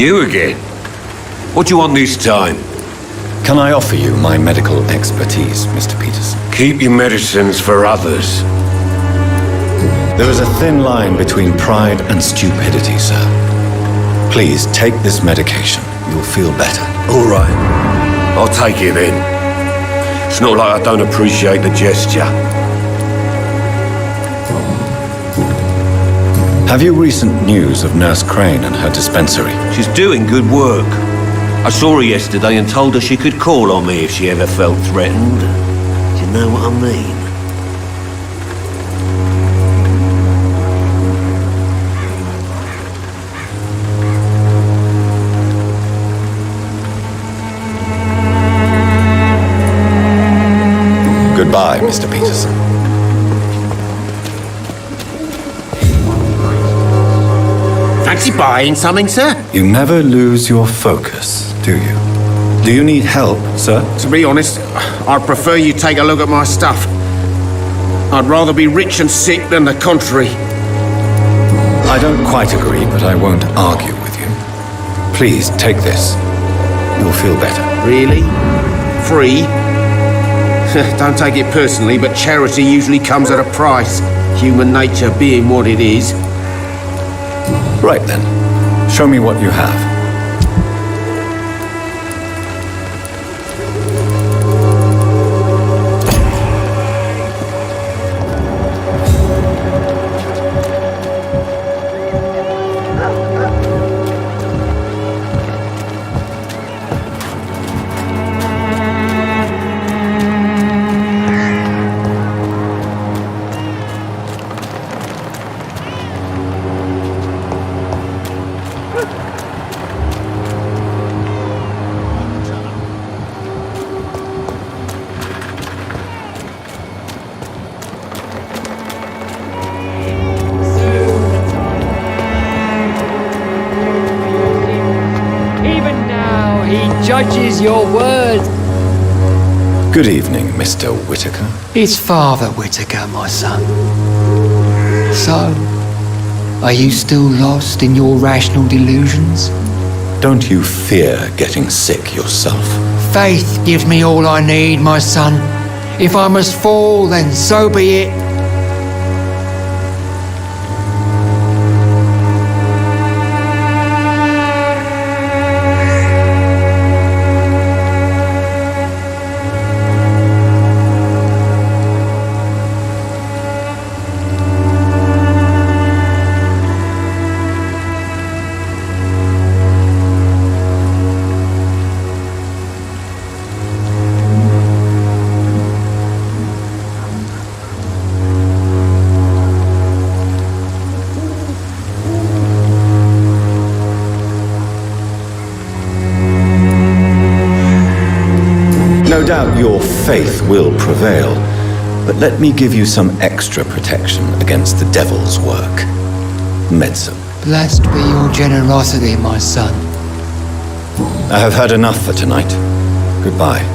You again? What do you want this time? Can I offer you my medical expertise, Mr. Peterson? Keep your medicines for others. There is a thin line between pride and stupidity, sir. Please take this medication. You'll feel better. All right. I'll take it then. It's not like I don't appreciate the gesture. Have you recent news of Nurse Crane and her dispensary? She's doing good work. I saw her yesterday and told her she could call on me if she ever felt threatened. Do you know what I mean? Goodbye, Mr. Peterson. Fancy buying something, sir? You never lose your focus, do you? Do you need help, sir? To be honest, I'd prefer you take a look at my stuff. I'd rather be rich and sick than the contrary. I don't quite agree, but I won't argue with you. Please, take this. You'll feel better. Really? Free? Don't take it personally, but charity usually comes at a price. Human nature being what it is. Right then. Show me what you have. Judges your words. Good evening, Mr. Whitaker. It's Father Whitaker, my son. So, are you still lost in your rational delusions? Don't you fear getting sick yourself? Faith gives me all I need, my son. If I must fall, then so be it. No doubt your faith will prevail, but let me give you some extra protection against the devil's work. Medicine. Blessed be your generosity, my son. I have had enough for tonight. Goodbye.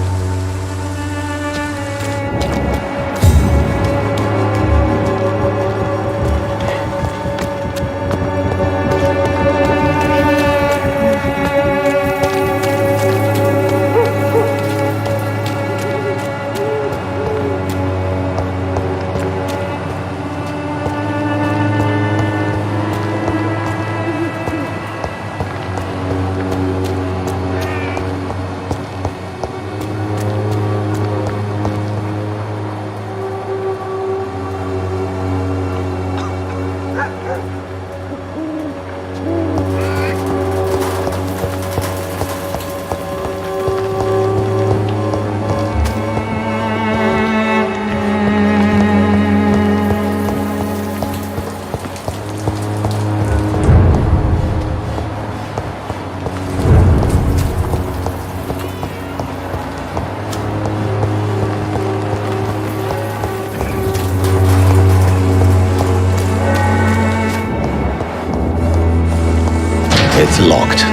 It's locked.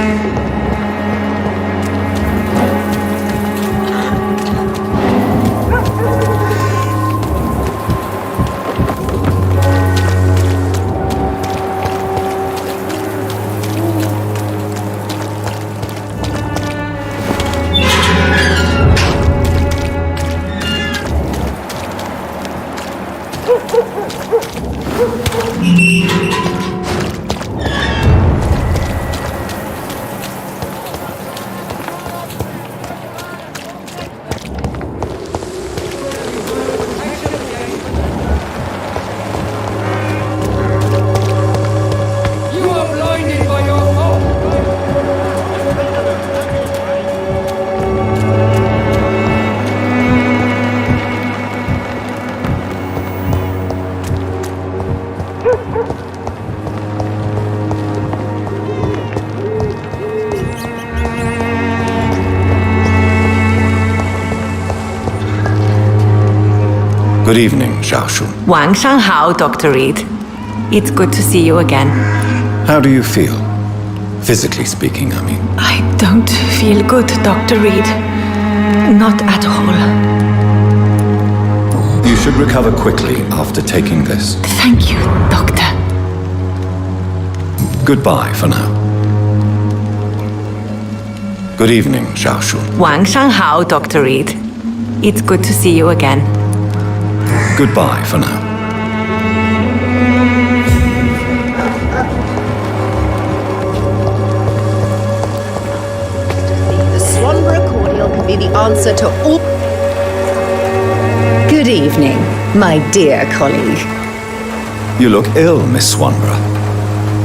Good evening, Xiaoshu. 晚上好, Dr. Reid. It's good to see you again. How do you feel? Physically speaking, I mean. I don't feel good, Dr. Reid. Not at all. You should recover quickly after taking this. Thank you, Doctor. Goodbye for now. Good evening, Xiaoshu. 晚上好, Dr. Reid. It's good to see you again. Goodbye for now. The Swanborough cordial can be the answer to all... Good evening, my dear colleague. You look ill, Miss Swanborough.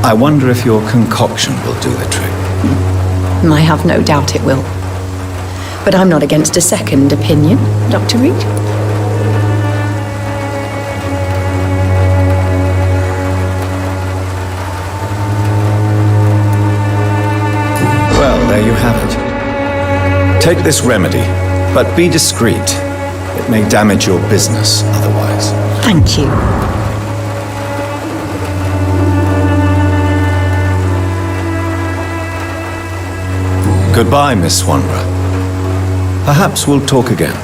I wonder if your concoction will do the trick. I have no doubt it will. But I'm not against a second opinion, Dr. Reid. Well, there you have it. Take this remedy, but be discreet. It may damage your business otherwise. Thank you. Goodbye, Miss Swanborough. Perhaps we'll talk again.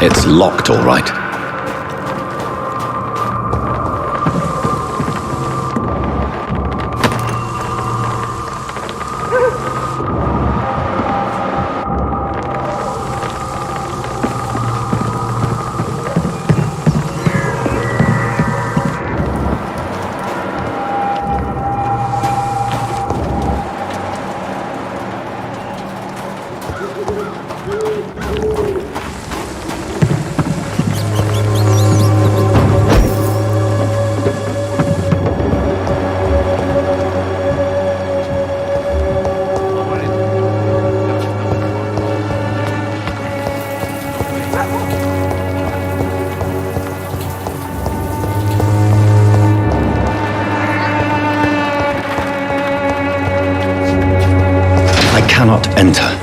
It's locked, all right. I cannot enter.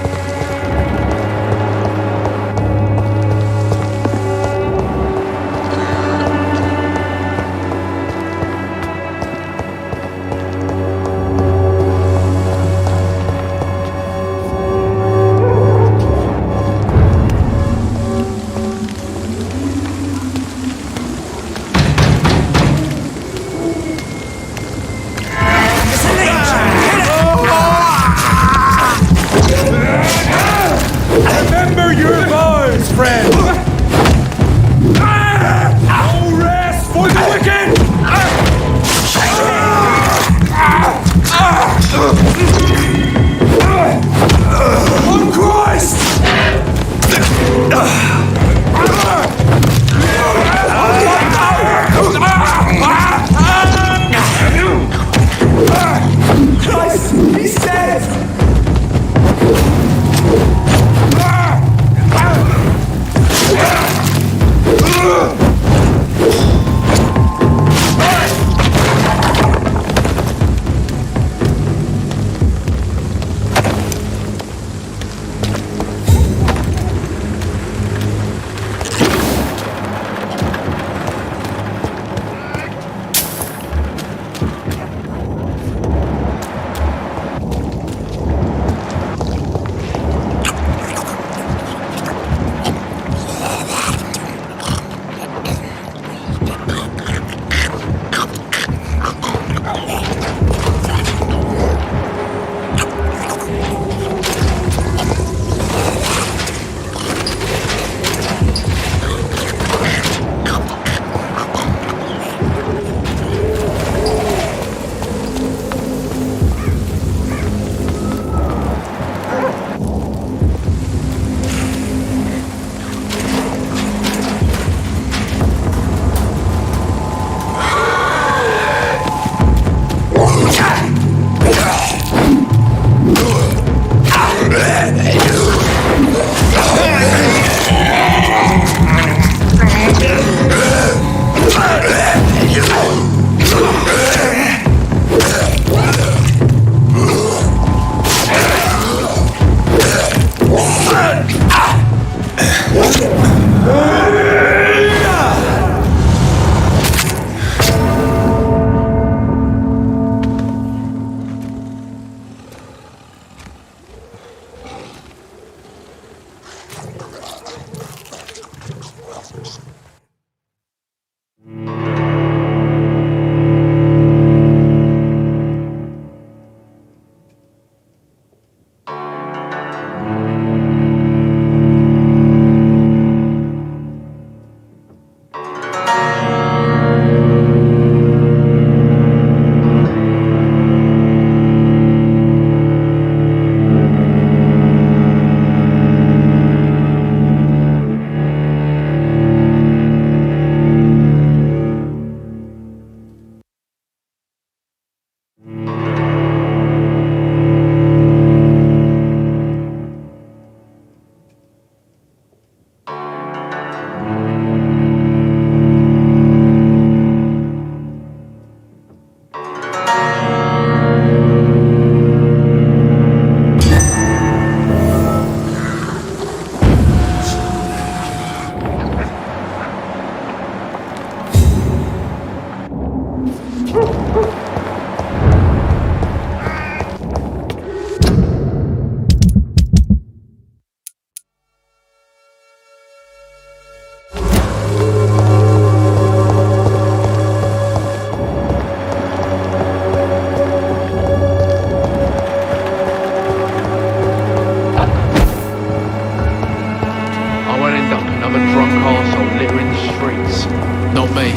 not me.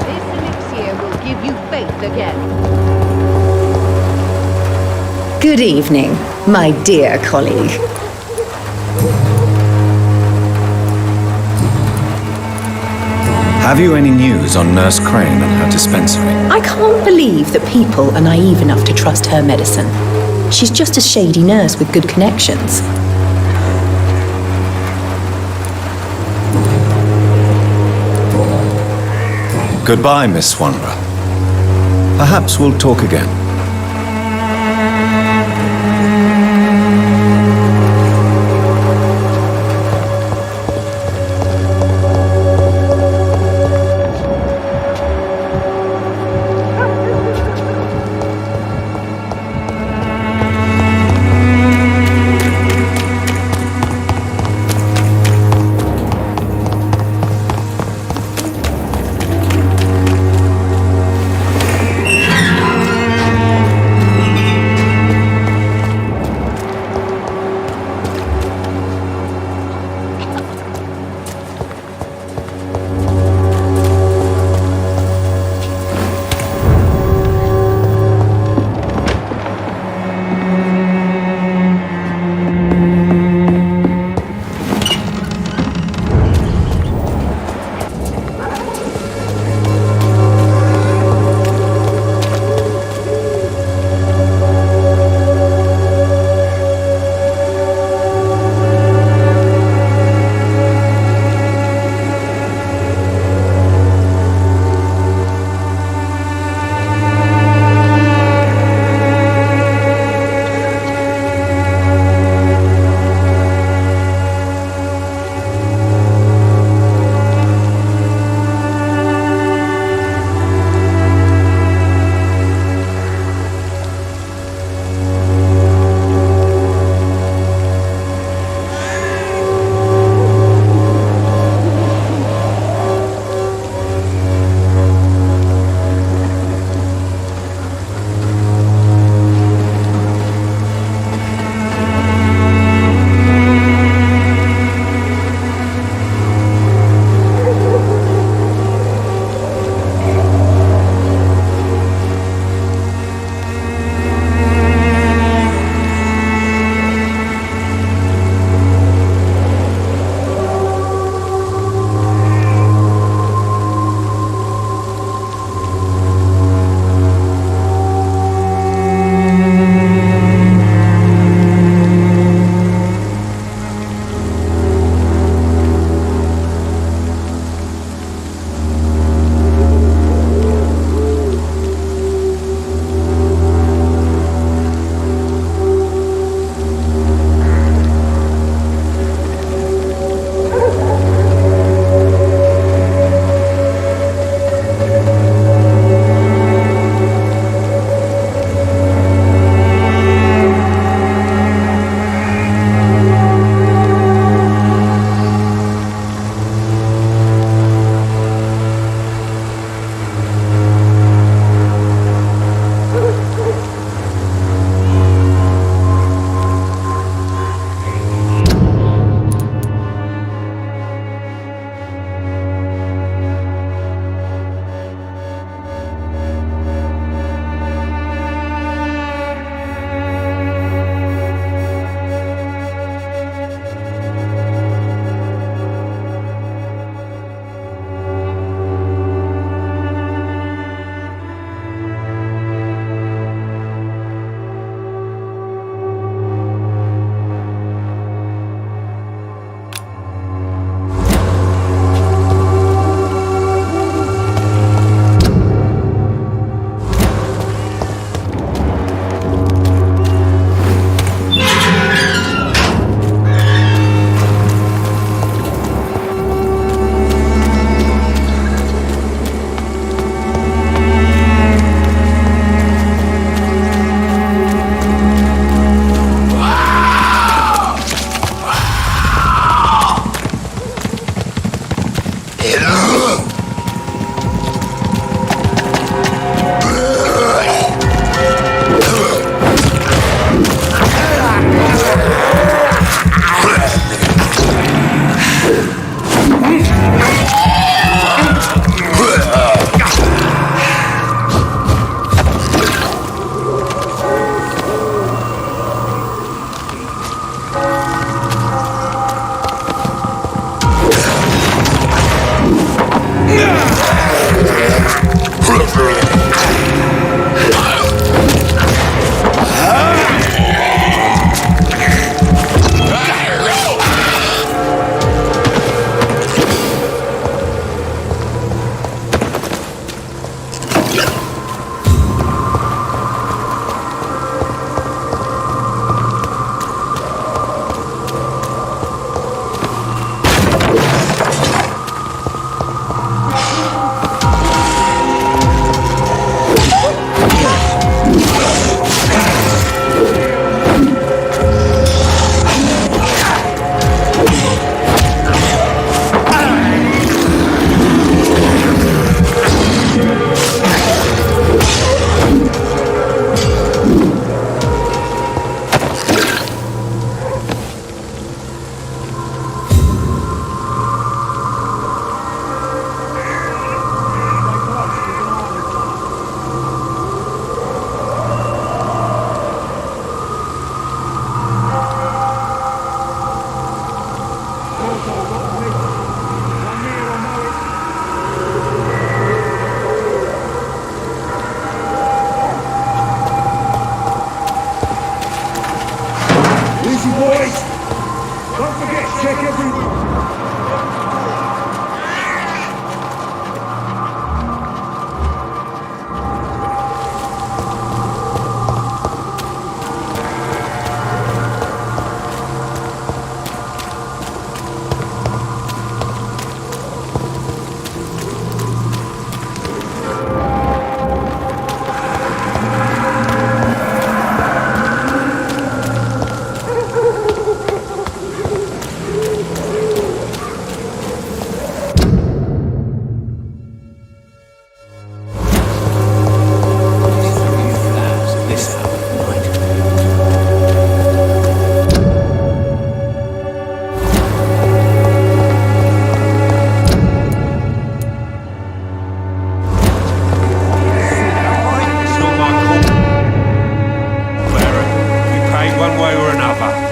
This elixir will give you faith again. Good evening, my dear colleague. Have you any news on Nurse Crane and her dispensary? I can't believe that people are naive enough to trust her medicine. She's just a shady nurse with good connections. Goodbye, Miss Swanborough. Perhaps we'll talk again.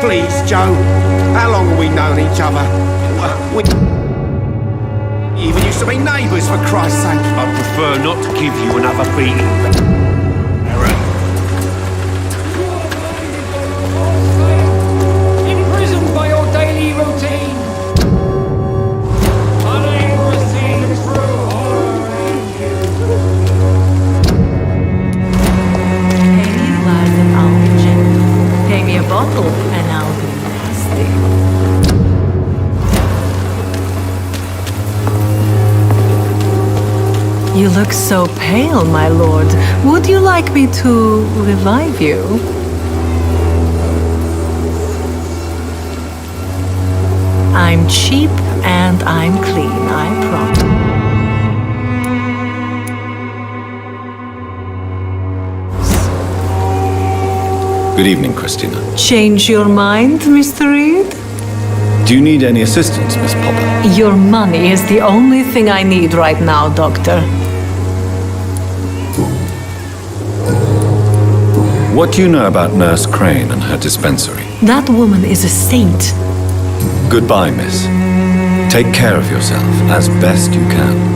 Please, Joe. How long have we known each other? We even used to be neighbours, for Christ's sake. I'd prefer not to give you another beating. Imprisoned by your daily routine. Unable to see through horror and Pay me a glass and I'll be gentle. Pay me a bottle and I'll be nasty. You look so pale, my lord. Would you like me to revive you? I'm cheap and I'm clean, I promise. Good evening, Christina. Change your mind, Mr. Reid? Do you need any assistance, Miss Popper? Your money is the only thing I need right now, Doctor. What do you know about Nurse Crane and her dispensary? That woman is a saint. Goodbye, miss. Take care of yourself as best you can.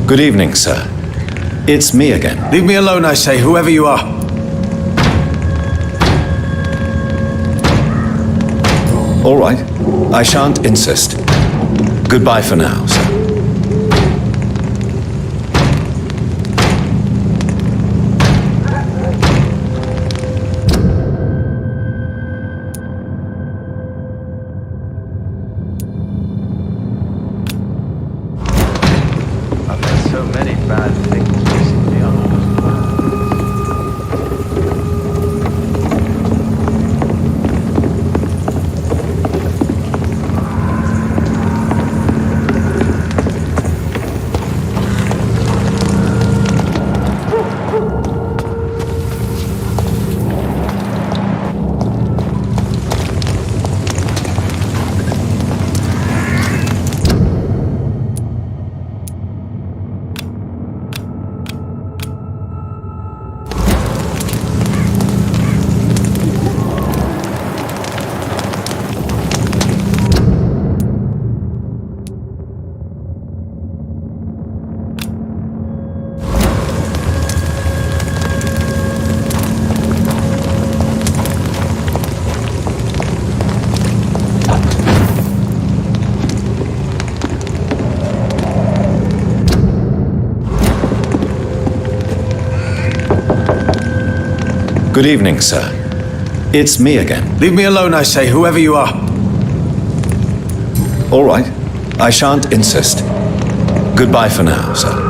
Good evening, sir. It's me again. Leave me alone, I say, whoever you are. All right. I shan't insist. Goodbye for now, sir. I've had so many bad things recently on Good evening, sir. It's me again. Leave me alone, I say, whoever you are. All right. I shan't insist. Goodbye for now, sir.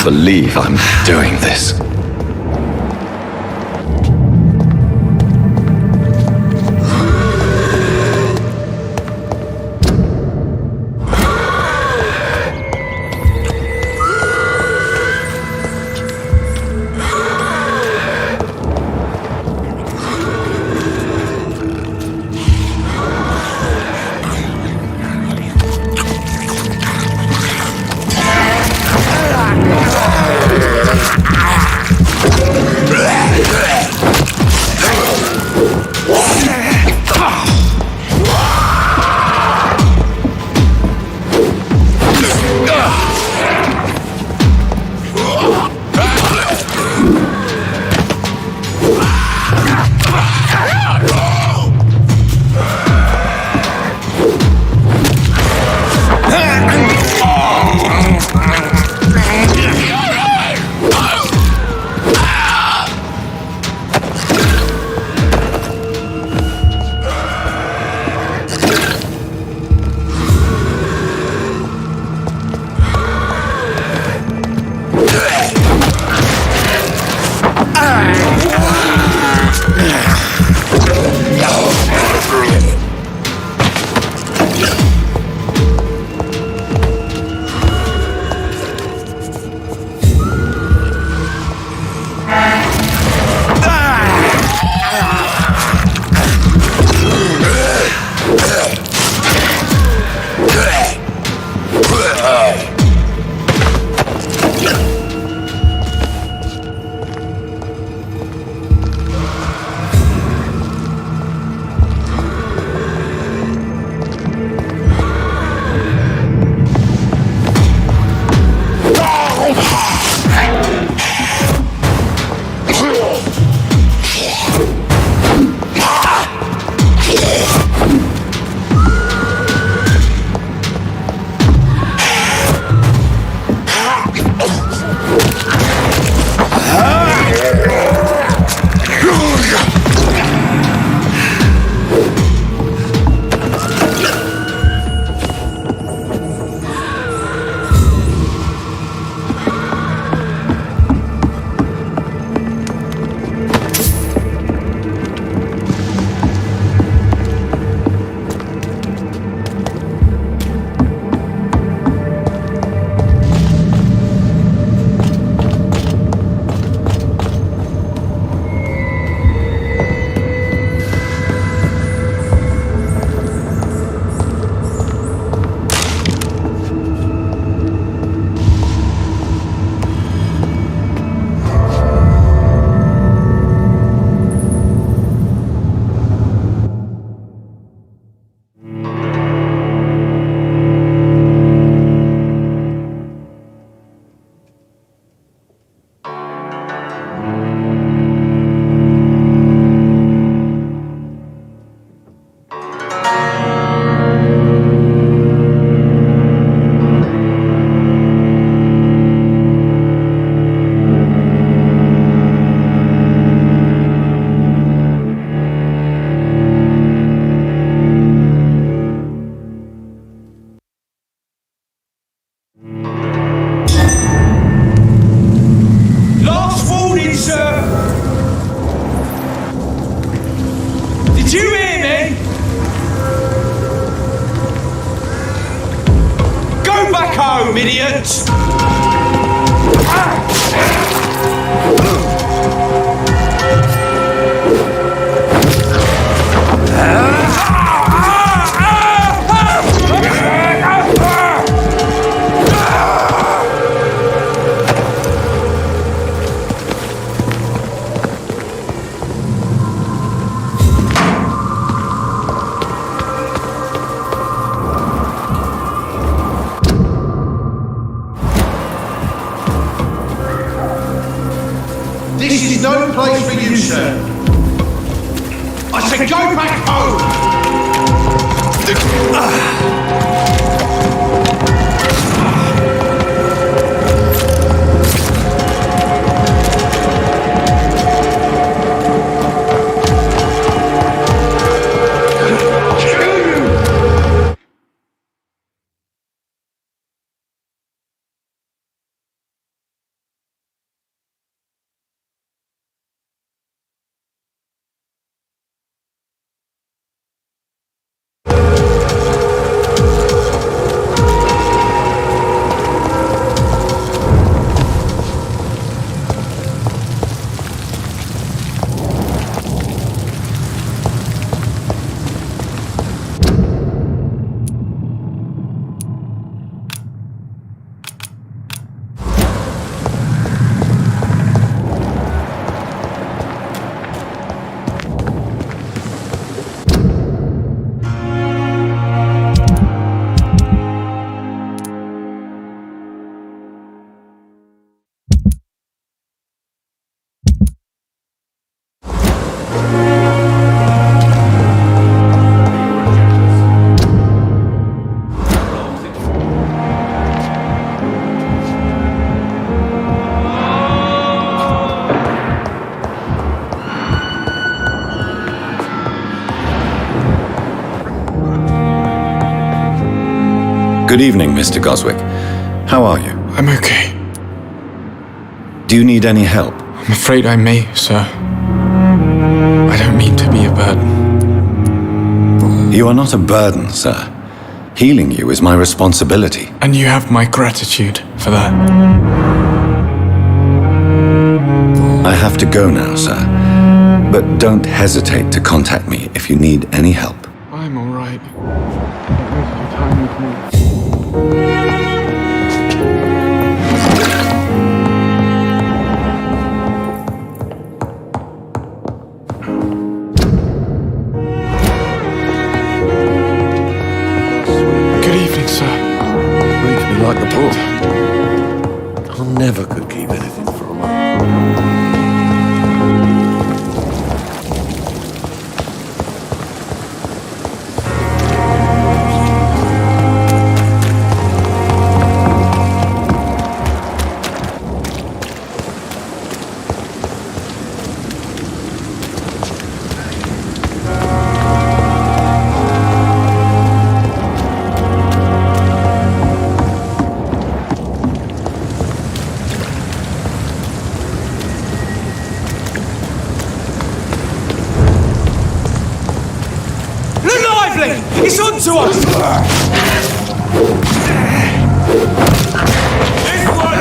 believe I'm doing this. This is no place for you, sir. I said go back home! Good evening, Mr. Goswick. How are you? I'm okay. Do you need any help? I'm afraid I may, sir. I don't mean to be a burden. You are not a burden, sir. Healing you is my responsibility. And you have my gratitude for that. I have to go now, sir. But don't hesitate to contact me if you need any help. I'm all right. Don't waste your time with me. Good evening, sir. Reads me like a book. I never could keep anything from her. It's on to us! This one!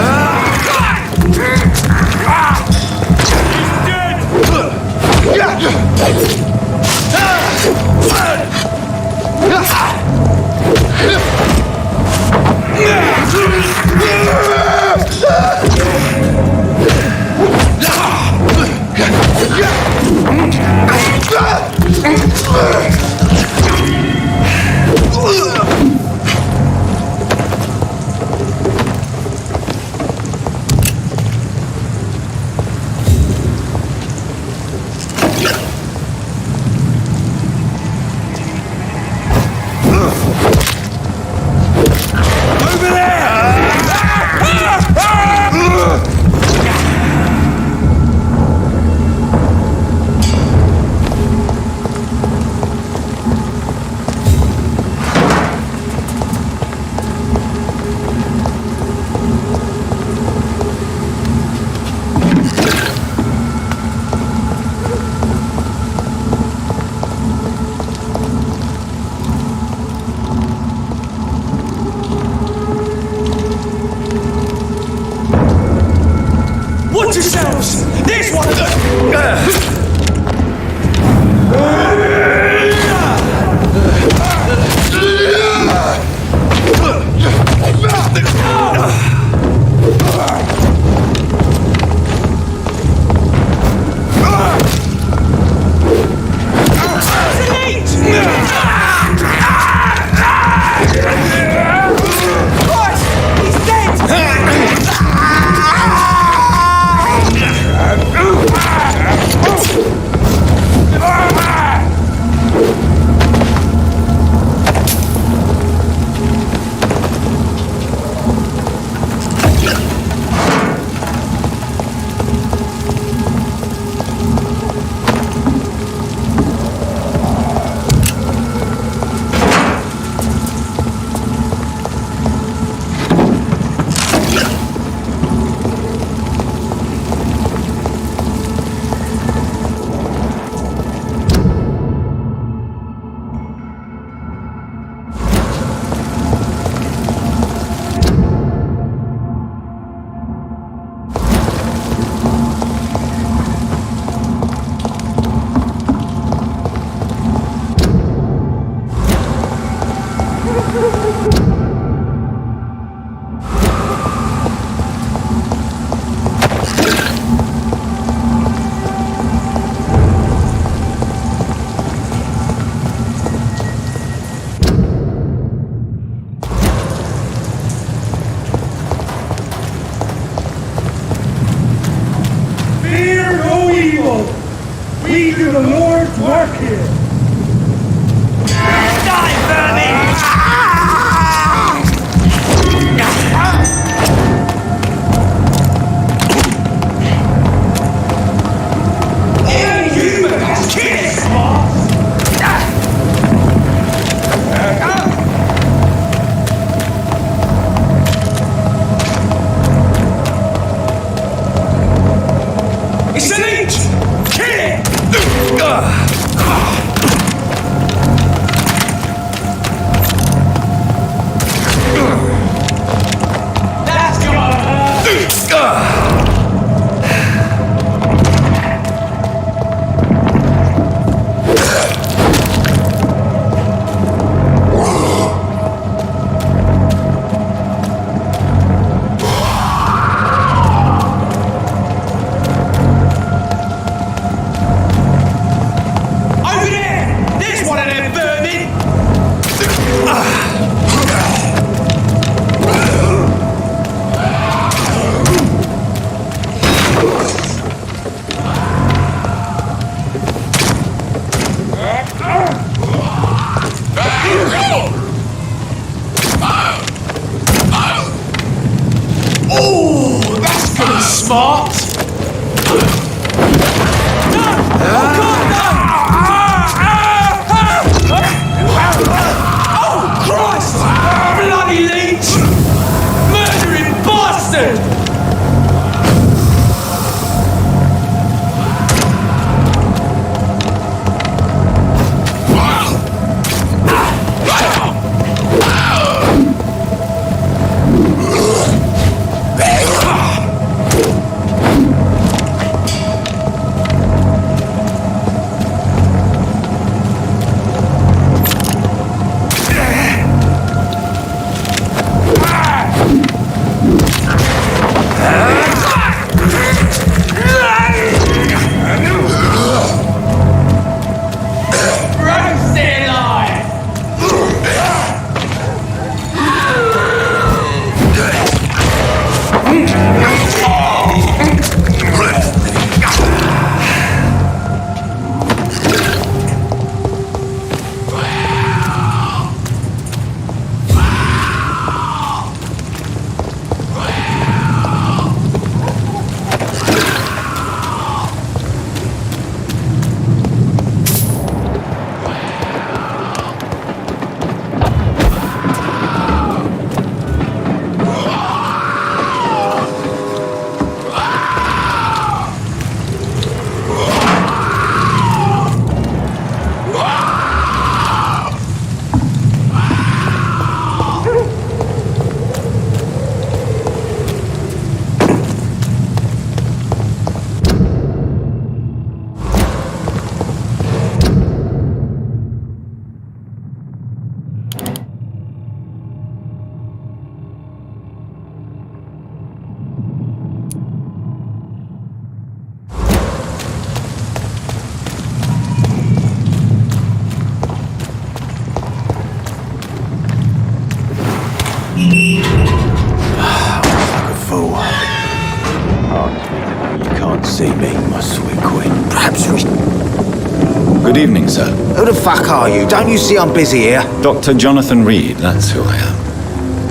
Good evening, sir. Who the fuck are you? Don't you see I'm busy here? Dr. Jonathan Reid, that's who I am.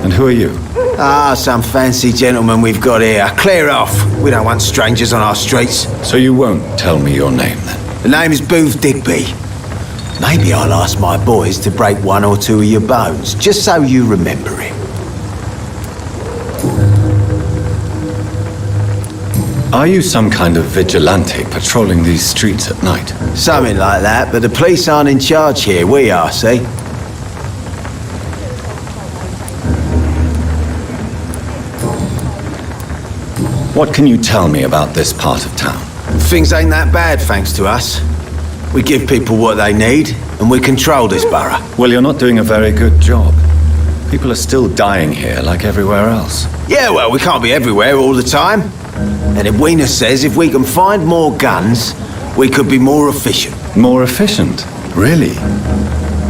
And who are you? Ah, some fancy gentleman we've got here. Clear off. We don't want strangers on our streets. So you won't tell me your name, then? The name is Booth Digby. Maybe I'll ask my boys to break one or two of your bones, just so you remember it. Are you some kind of vigilante patrolling these streets at night? Something like that, but the police aren't in charge here. We are, see? What can you tell me about this part of town? Things ain't that bad, thanks to us. We give people what they need, and we control this borough. Well, you're not doing a very good job. People are still dying here like everywhere else. Yeah, well, we can't be everywhere all the time. And Edwina says if we can find more guns, we could be more efficient. More efficient? Really?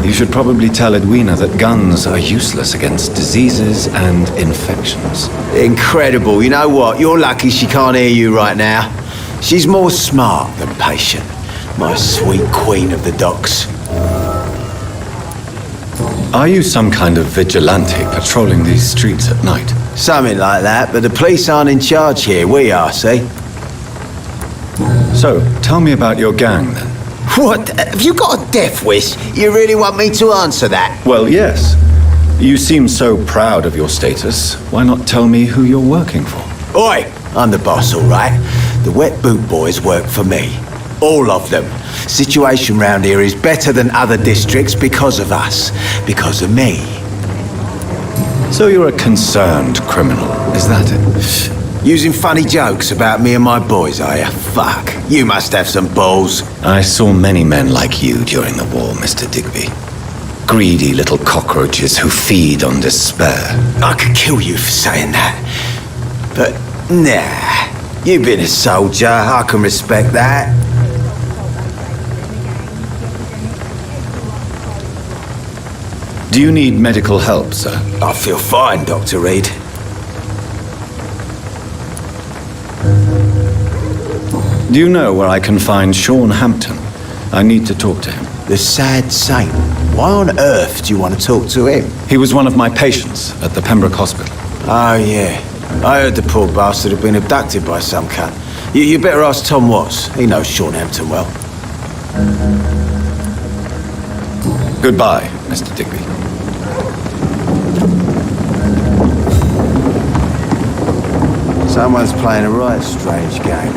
You should probably tell Edwina that guns are useless against diseases and infections. Incredible. You know what? You're lucky she can't hear you right now. She's more smart than patient. My sweet queen of the docks. Are you some kind of vigilante patrolling these streets at night? Something like that, but the police aren't in charge here. We are, see? So, tell me about your gang, then. What? Have you got a death wish? You really want me to answer that? Well, yes. You seem so proud of your status. Why not tell me who you're working for? Oi! I'm the boss, all right? The Wet Boot Boys work for me. All of them. Situation round here is better than other districts because of us. Because of me. So you're a concerned criminal, is that it? Using funny jokes about me and my boys, are you? Fuck. You must have some balls. I saw many men like you during the war, Mr. Digby. Greedy little cockroaches who feed on despair. I could kill you for saying that. But, nah. You've been a soldier. I can respect that. Do you need medical help, sir? I feel fine, Dr. Reid. Do you know where I can find Sean Hampton? I need to talk to him. The sad saint. Why on earth do you want to talk to him? He was one of my patients at the Pembroke Hospital. Oh, yeah. I heard the poor bastard had been abducted by some cunt. You better ask Tom Watts. He knows Sean Hampton well. Goodbye, Mr. Digby. Someone's playing a right strange game.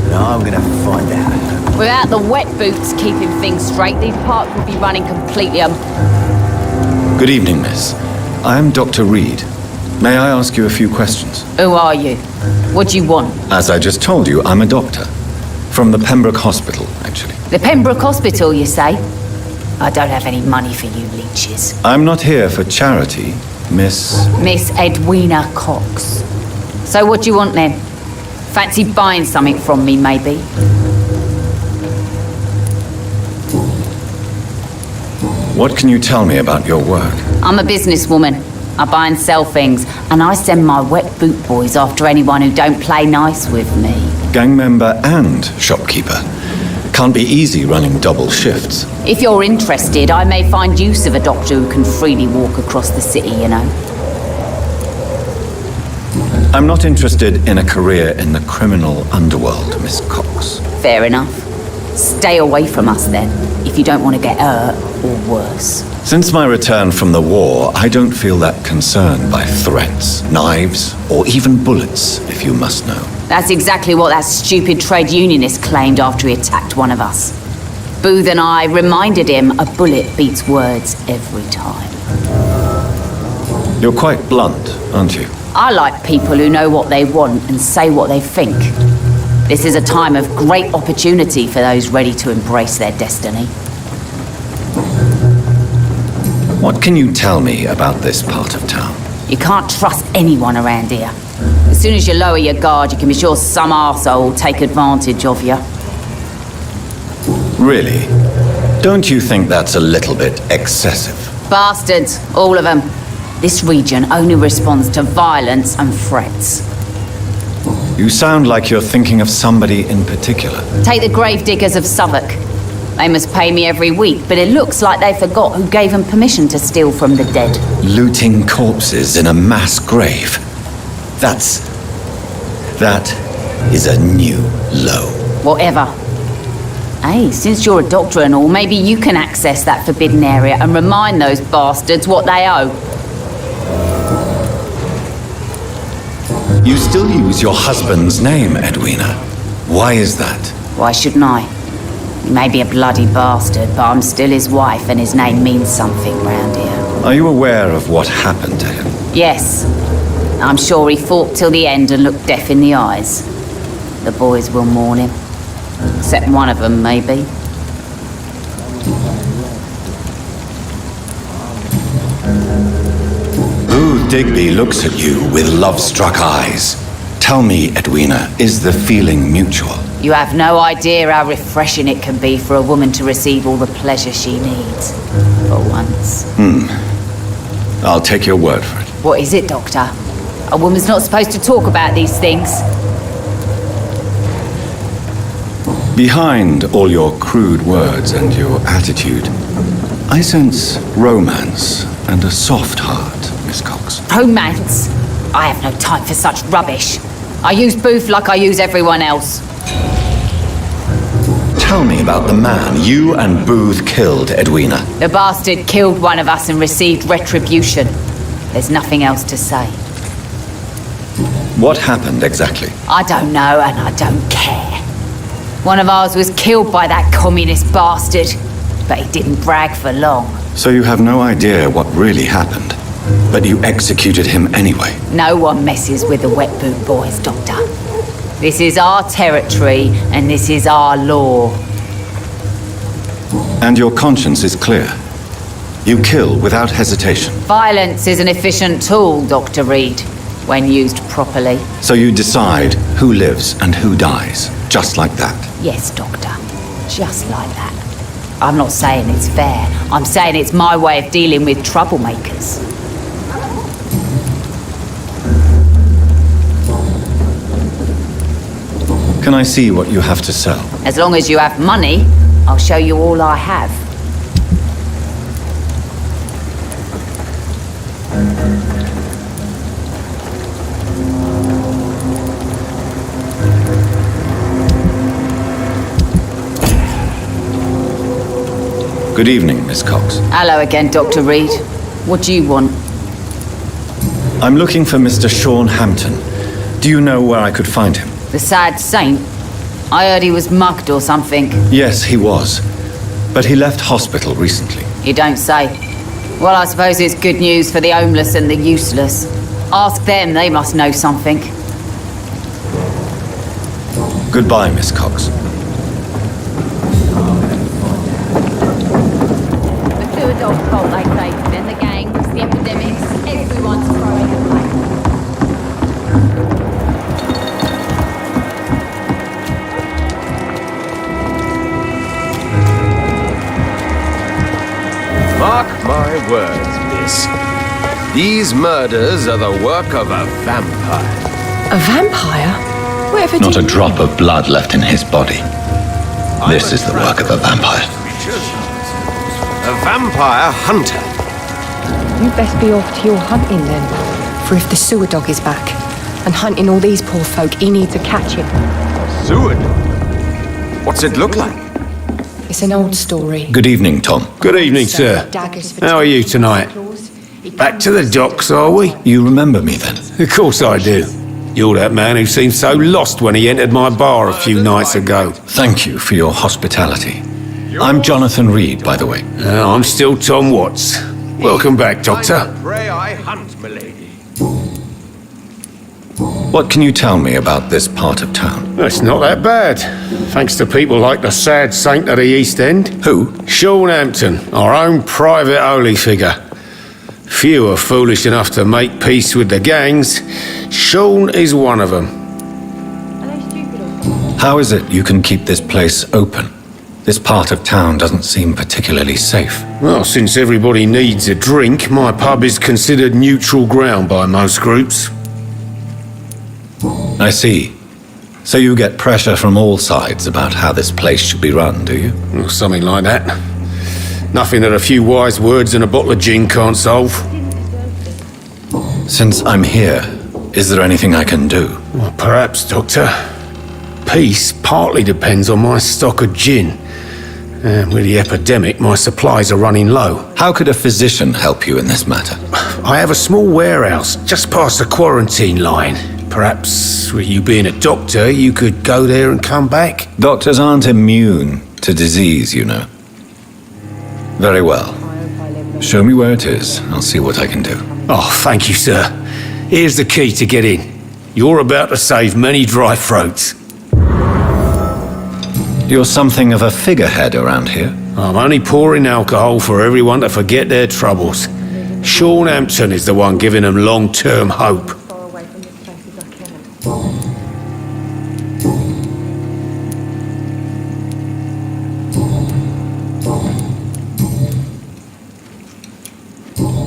And I'm gonna find out. Without the wet boots keeping things straight, these parks would be running completely Good evening, miss. I am Dr. Reid. May I ask you a few questions? Who are you? What do you want? As I just told you, I'm a doctor. From the Pembroke Hospital, actually. The Pembroke Hospital, you say? I don't have any money for you leeches. I'm not here for charity, Miss... Miss Edwina Cox. So what do you want then? Fancy buying something from me, maybe? What can you tell me about your work? I'm a businesswoman. I buy and sell things, and I send my wet boot boys after anyone who don't play nice with me. Gang member and shopkeeper. Can't be easy running double shifts. If you're interested, I may find use of a doctor who can freely walk across the city, you know. I'm not interested in a career in the criminal underworld, Miss Cox. Fair enough. Stay away from us then, if you don't want to get hurt or worse. Since my return from the war, I don't feel that concerned by threats, knives, or even bullets, if you must know. That's exactly what that stupid trade unionist claimed after he attacked one of us. Booth and I reminded him a bullet beats words every time. You're quite blunt, aren't you? I like people who know what they want and say what they think. This is a time of great opportunity for those ready to embrace their destiny. What can you tell me about this part of town? You can't trust anyone around here. As soon as you lower your guard, you can be sure some arsehole will take advantage of you. Really? Don't you think that's a little bit excessive? Bastards, all of them. This region only responds to violence and threats. You sound like you're thinking of somebody in particular. Take the gravediggers of Southwark. They must pay me every week, but it looks like they forgot who gave them permission to steal from the dead. Looting corpses in a mass grave. That is a new low. Whatever. Hey, since you're a doctor and all, maybe you can access that forbidden area and remind those bastards what they owe. You still use your husband's name, Edwina. Why is that? Why shouldn't I? He may be a bloody bastard, but I'm still his wife and his name means something round here. Are you aware of what happened to him? Yes. I'm sure he fought till the end and looked death in the eyes. The boys will mourn him. Except one of them, maybe. Booth Digby looks at you with love-struck eyes. Tell me, Edwina, is the feeling mutual? You have no idea how refreshing it can be for a woman to receive all the pleasure she needs. For once. I'll take your word for it. What is it, Doctor? A woman's not supposed to talk about these things. Behind all your crude words and your attitude, I sense romance and a soft heart, Miss Cox. Romance? I have no time for such rubbish. I use Booth like I use everyone else. Tell me about the man you and Booth killed, Edwina. The bastard killed one of us and received retribution. There's nothing else to say. What happened exactly? I don't know and I don't care. One of ours was killed by that communist bastard, but he didn't brag for long. So you have no idea what really happened, but you executed him anyway. No one messes with the Wet Boot Boys, Doctor. This is our territory and this is our law. And your conscience is clear. You kill without hesitation. Violence is an efficient tool, Dr. Reid, when used properly. So you decide who lives and who dies, just like that? Yes, Doctor. Just like that. I'm not saying it's fair. I'm saying it's my way of dealing with troublemakers. Can I see what you have to sell? As long as you have money, I'll show you all I have. Good evening, Miss Cox. Hello again, Dr. Reid. What do you want? I'm looking for Mr. Sean Hampton. Do you know where I could find him? The sad saint? I heard he was mugged or something. Yes, he was. But he left hospital recently. You don't say. Well, I suppose it's good news for the homeless and the useless. Ask them, they must know something. Goodbye, Miss Cox. The two-dog cult, they say. Then the gangs, the epidemics, everyone's throwing away. Mark my words, miss. These murders are the work of a vampire. A vampire? Whatever Not a drop of blood left in his body. This is the work of a vampire. A vampire hunter. You'd best be off to your hunting then. For if the sewer dog is back and hunting all these poor folk, he needs a catching. Sewer dog? What's it look like? It's an old story. Good evening, Tom. Good evening, sir. How are you tonight? Back to the docks, are we? You remember me then? Of course I do. You're that man who seemed so lost when he entered my bar a few nights ago. Thank you for your hospitality. I'm Jonathan Reid, by the way. I'm still Tom Watts. Welcome back, Doctor. Pray I hunt, milady. What can you tell me about this part of town? It's not that bad. Thanks to people like the sad saint of the East End. Who? Sean Hampton, our own private holy figure. Few are foolish enough to make peace with the gangs. Sean is one of them. How is it you can keep this place open? This part of town doesn't seem particularly safe. Well, since everybody needs a drink, my pub is considered neutral ground by most groups. I see. So you get pressure from all sides about how this place should be run, do you? Or something like that. Nothing that a few wise words and a bottle of gin can't solve. Since I'm here, is there anything I can do? Well, perhaps, Doctor. Peace partly depends on my stock of gin. And with the epidemic, my supplies are running low. How could a physician help you in this matter? I have a small warehouse just past the quarantine line. Perhaps, with you being a doctor, you could go there and come back? Doctors aren't immune to disease, you know. Very well. Show me where it is. I'll see what I can do. Oh, thank you, sir. Here's the key to get in. You're about to save many dry throats. You're something of a figurehead around here. I'm only pouring alcohol for everyone to forget their troubles. Sean Hampton is the one giving them long-term hope.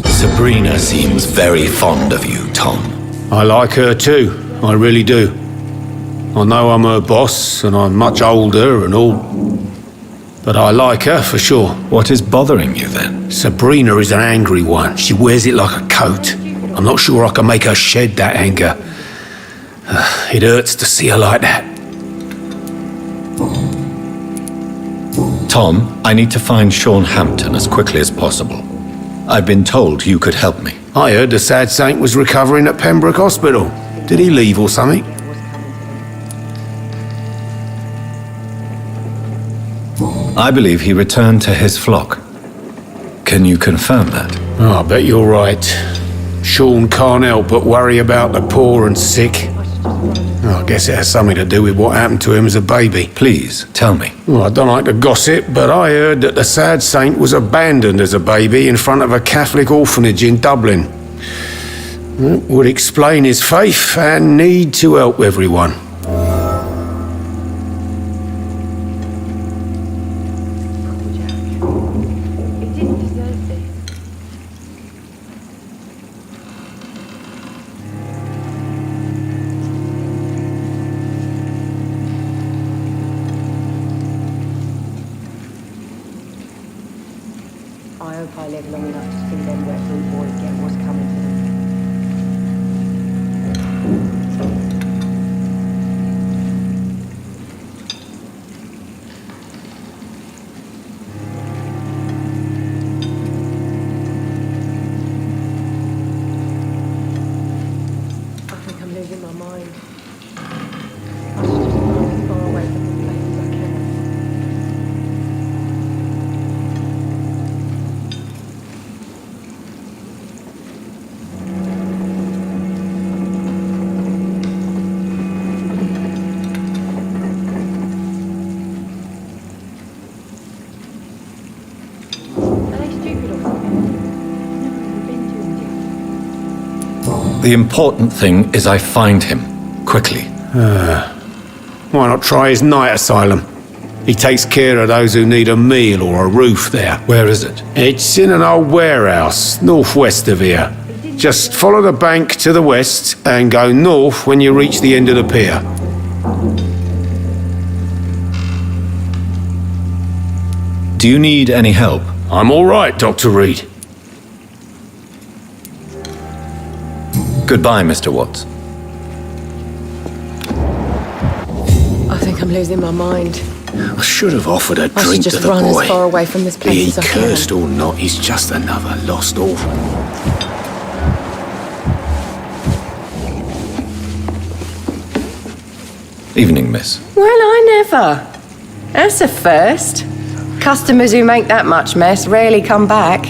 Sabrina seems very fond of you, Tom. I like her too. I really do. I know I'm her boss, and I'm much older and all. But I like her, for sure. What is bothering you, then? Sabrina is an angry one. She wears it like a coat. I'm not sure I can make her shed that anger. It hurts to see her like that. Tom, I need to find Sean Hampton as quickly as possible. I've been told you could help me. I heard the sad saint was recovering at Pembroke Hospital. Did he leave or something? I believe he returned to his flock. Can you confirm that? Oh, I bet you're right. Sean can't help but worry about the poor and sick. Oh, I guess it has something to do with what happened to him as a baby. Please, tell me. Well, I don't like to gossip, but I heard that the sad saint was abandoned as a baby in front of a Catholic orphanage in Dublin. That would explain his faith and need to help everyone. I hope I live long enough to see them wet boot boys get what's coming to them. I think I'm losing my mind. I should just run as far away from this place as I can. The important thing is I find him, quickly. Why not try his night asylum? He takes care of those who need a meal or a roof there. Where is it? It's in an old warehouse, northwest of here. Just follow the bank to the west and go north when you reach the end of the pier. Do you need any help? I'm all right, Dr. Reid. Goodbye, Mr. Watts. I think I'm losing my mind. I should have offered a I should drink to just the run boy. as far away from this place Be he as I can. cursed or not, he's just another lost orphan. Evening, miss. Well, I never. That's a first. Customers who make that much mess rarely come back.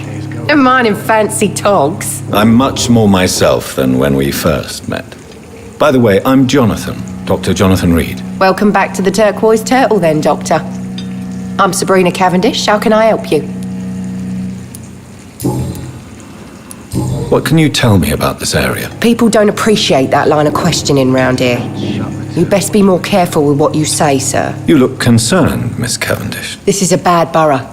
Never mind in fancy togs. I'm much more myself than when we first met. By the way, I'm Jonathan, Dr. Jonathan Reid. Welcome back to the Turquoise Turtle then, Doctor. I'm Sabrina Cavendish. How can I help you? What can you tell me about this area? People don't appreciate that line of questioning round here. You best be more careful with what you say, sir. You look concerned, Miss Cavendish. This is a bad borough.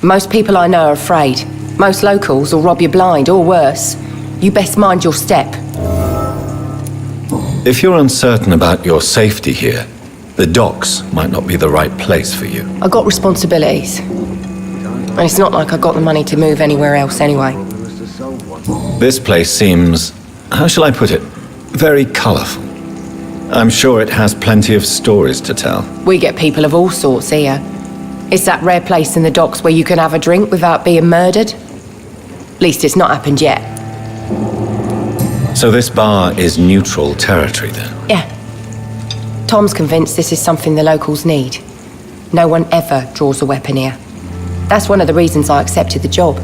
Most people I know are afraid. Most locals will rob you blind, or worse. You best mind your step. If you're uncertain about your safety here, the docks might not be the right place for you. I got responsibilities. And it's not like I got the money to move anywhere else anyway. This place seems, how shall I put it, very colourful. I'm sure it has plenty of stories to tell. We get people of all sorts here. It's that rare place in the docks where you can have a drink without being murdered. At least it's not happened yet. So this bar is neutral territory then? Yeah. Tom's convinced this is something the locals need. No one ever draws a weapon here. That's one of the reasons I accepted the job.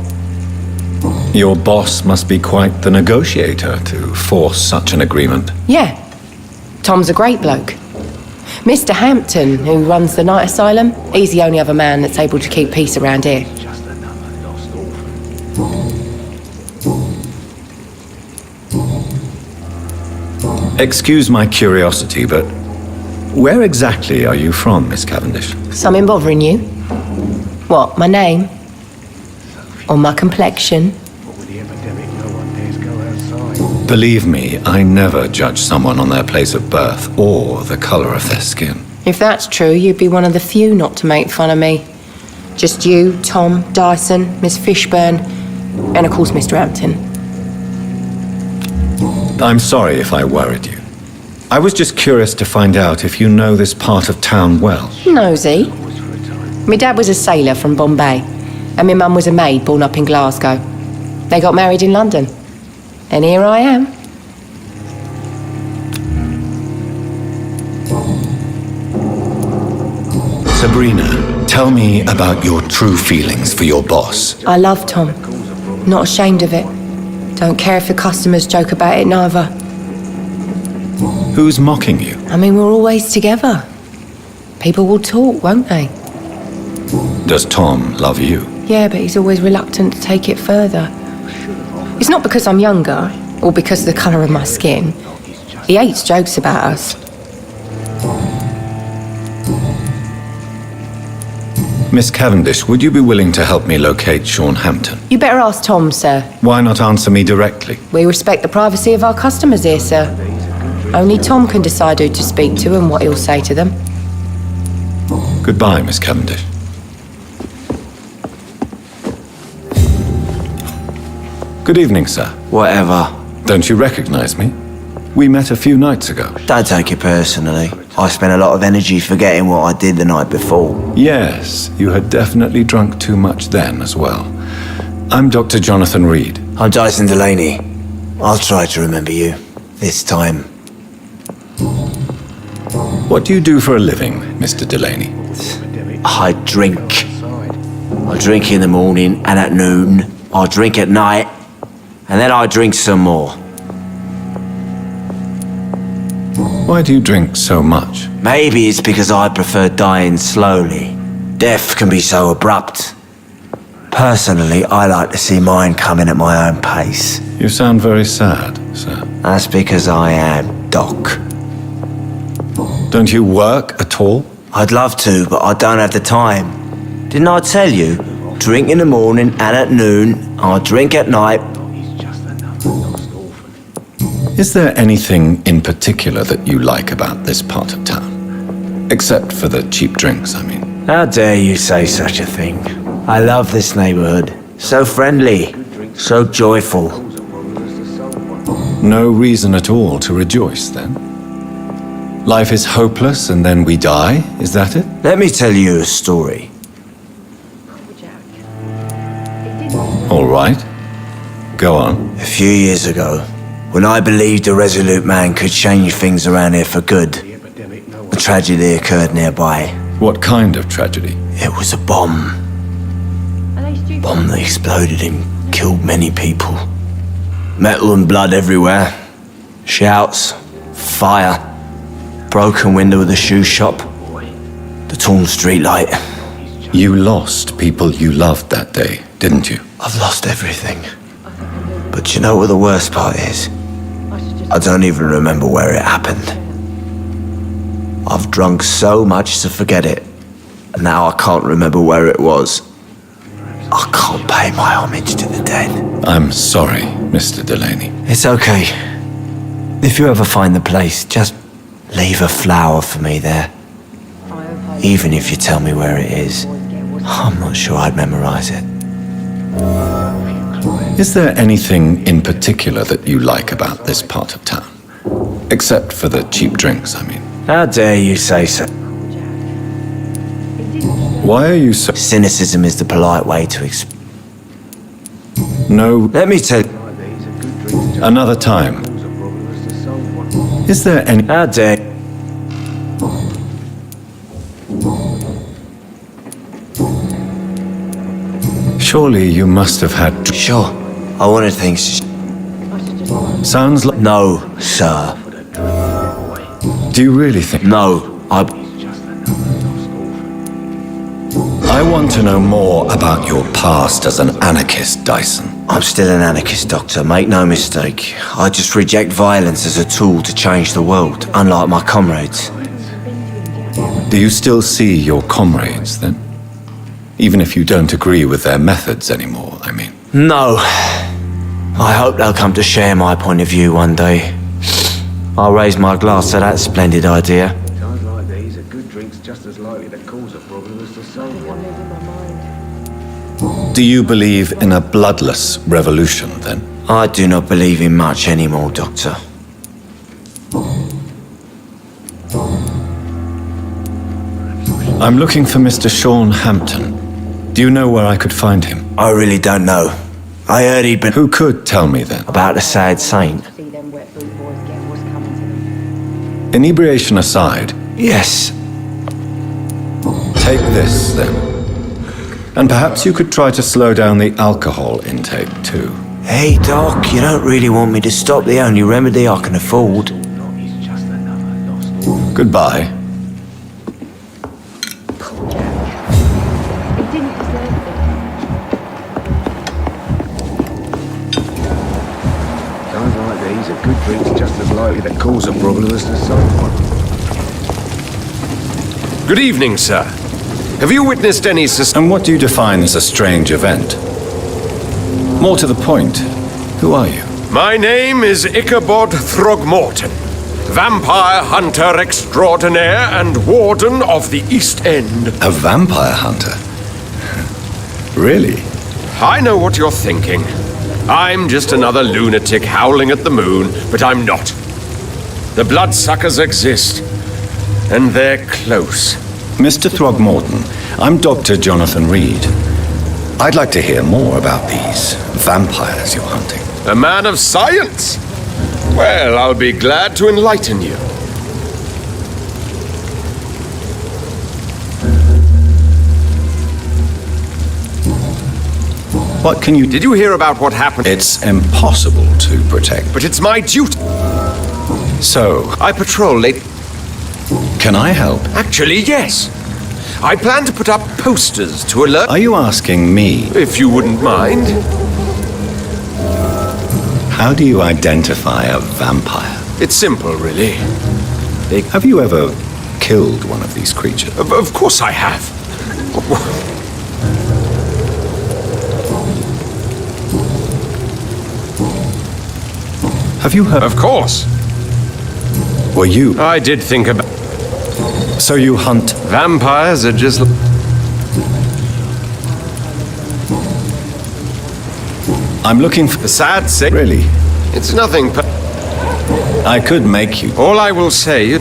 Your boss must be quite the negotiator to force such an agreement. Yeah. Tom's a great bloke. Mr. Hampton, who runs the night asylum, he's the only other man that's able to keep peace around here. Excuse my curiosity, but where exactly are you from, Miss Cavendish? Something bothering you? What, my name? Or my complexion? Believe me, I never judge someone on their place of birth or the colour of their skin. If that's true, you'd be one of the few not to make fun of me. Just you, Tom, Dyson, Miss Fishburne, and of course Mr. Hampton. I'm sorry if I worried you. I was just curious to find out if you know this part of town well. Nosy. My dad was a sailor from Bombay, and my mum was a maid born up in Glasgow. They got married in London. And here I am. Sabrina, tell me about your true feelings for your boss. I love Tom. Not ashamed of it. Don't care if the customers joke about it neither. Who's mocking you? I mean, we're always together. People will talk, won't they? Does Tom love you? Yeah, but he's always reluctant to take it further. It's not because I'm younger, or because of the colour of my skin. He hates jokes about us. Miss Cavendish, would you be willing to help me locate Sean Hampton? You better ask Tom, sir. Why not answer me directly? We respect the privacy of our customers here, sir. Only Tom can decide who to speak to and what he'll say to them. Goodbye, Miss Cavendish. Good evening, sir. Whatever. Don't you recognize me? We met a few nights ago. Don't take it personally. I spent a lot of energy forgetting what I did the night before. Yes, you had definitely drunk too much then as well. I'm Dr. Jonathan Reid. I'm Dyson Delaney. I'll try to remember you. This time. What do you do for a living, Mr. Delaney? I drink. I drink in the morning and at noon. I drink at night. And then I drink some more. Why do you drink so much? Maybe it's because I prefer dying slowly. Death can be so abrupt. Personally, I like to see mine coming at my own pace. You sound very sad, sir. That's because I am Doc. Don't you work at all? I'd love to, but I don't have the time. Didn't I tell you? Drink in the morning and at noon. I drink at night. Is there anything in particular that you like about this part of town? Except for the cheap drinks, I mean. How dare you say such a thing? I love this neighborhood. So friendly, so joyful. No reason at all to rejoice, then? Life is hopeless and then we die, is that it? Let me tell you a story. All right. Go on. A few years ago, when I believed a resolute man could change things around here for good, a tragedy occurred nearby. What kind of tragedy? It was a bomb. Bomb that exploded and killed many people. Metal and blood everywhere. Shouts, fire, broken window of the shoe shop, the torn streetlight. You lost people you loved that day, didn't you? I've lost everything. But you know what the worst part is? I don't even remember where it happened. I've drunk so much to forget it, and now I can't remember where it was. I can't pay my homage to the dead. I'm sorry, Mr. Delaney. It's okay. If you ever find the place, just leave a flower for me there. Even if you tell me where it is, I'm not sure I'd memorize it. Is there anything in particular that you like about this part of town? Except for the cheap drinks, I mean. How dare you say so? Why are you so... Cynicism is the polite way to No... Let me tell you. Another time. Is there any... How dare... Surely you must have had... Sure. I wanted things... Sounds like... No, sir. Do you really think... No, I want to know more about your past as an anarchist, Dyson. I'm still an anarchist, Doctor. Make no mistake. I just reject violence as a tool to change the world, unlike my comrades. Do you still see your comrades, then? Even if you don't agree with their methods anymore, I mean. No. I hope they'll come to share my point of view one day. I'll raise my glass to that splendid idea. Times like these, a good drink's just as likely to cause a problem as to solve one. Do you believe in a bloodless revolution, then? I do not believe in much anymore, Doctor. I'm looking for Mr. Sean Hampton. Do you know where I could find him? I really don't know. I heard he'd been... Who could tell me, then? About the sad saint. Inebriation aside... Yes. Take this, then. And perhaps you could try to slow down the alcohol intake, too. Hey, Doc, you don't really want me to stop the only remedy I can afford. Goodbye. Times like these, a good drink's just as likely to cause a problem as to solve one. Good evening, sir. Have you witnessed any And what do you define as a strange event? More to the point, who are you? My name is Ichabod Throgmorton, vampire hunter extraordinaire and warden of the East End. A vampire hunter? Really? I know what you're thinking. I'm just another lunatic howling at the moon, but I'm not. The bloodsuckers exist, and they're close. Mr. Throgmorton, I'm Dr. Jonathan Reid. I'd like to hear more about these vampires you're hunting. A man of science? Well, I'll be glad to enlighten you. What can you... Did you hear about what happened? It's impossible to protect. But it's my duty. So... I patrol late... Can I help? Actually, yes. I plan to put up posters to alert... Are you asking me? If you wouldn't mind. How do you identify a vampire? It's simple, really. Have you ever killed one of these creatures? Of course I have. Have you heard? Of course. Were you? I did think about... So you hunt... Vampires are just... I'm looking for... The sad sick... Really? It's nothing I could make you... All I will say...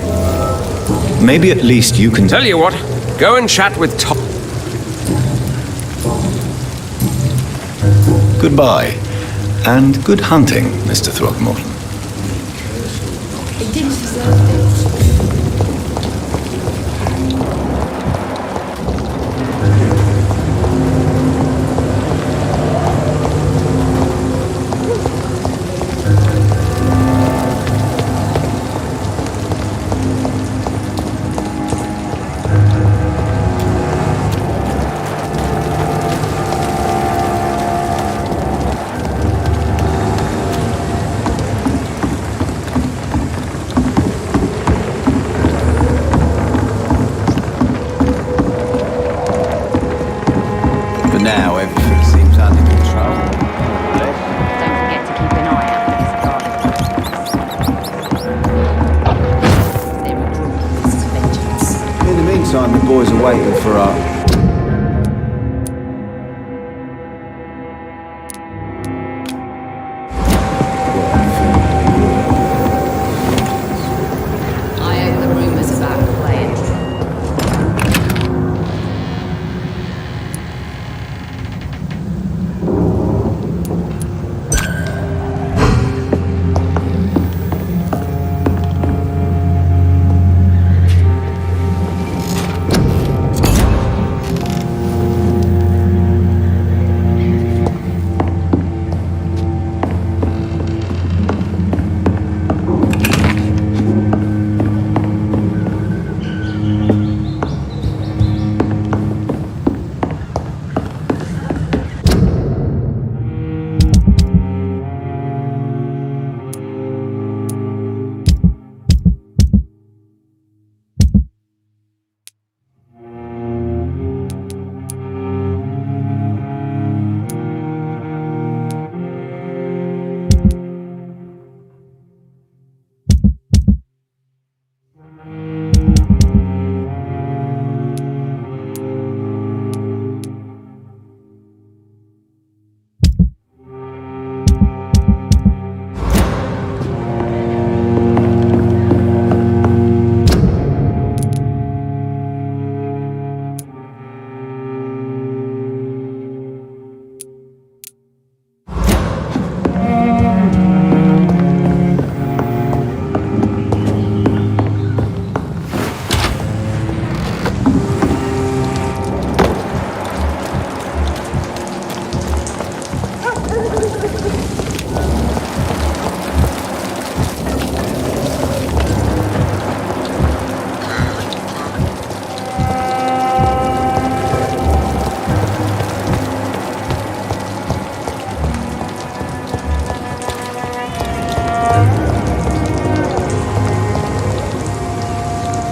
Maybe at least you can... Tell you what, go and chat with Tom. Goodbye. And good hunting, Mr. Throgmorton. time the boys are waiting for our... I heard the rumours about playing.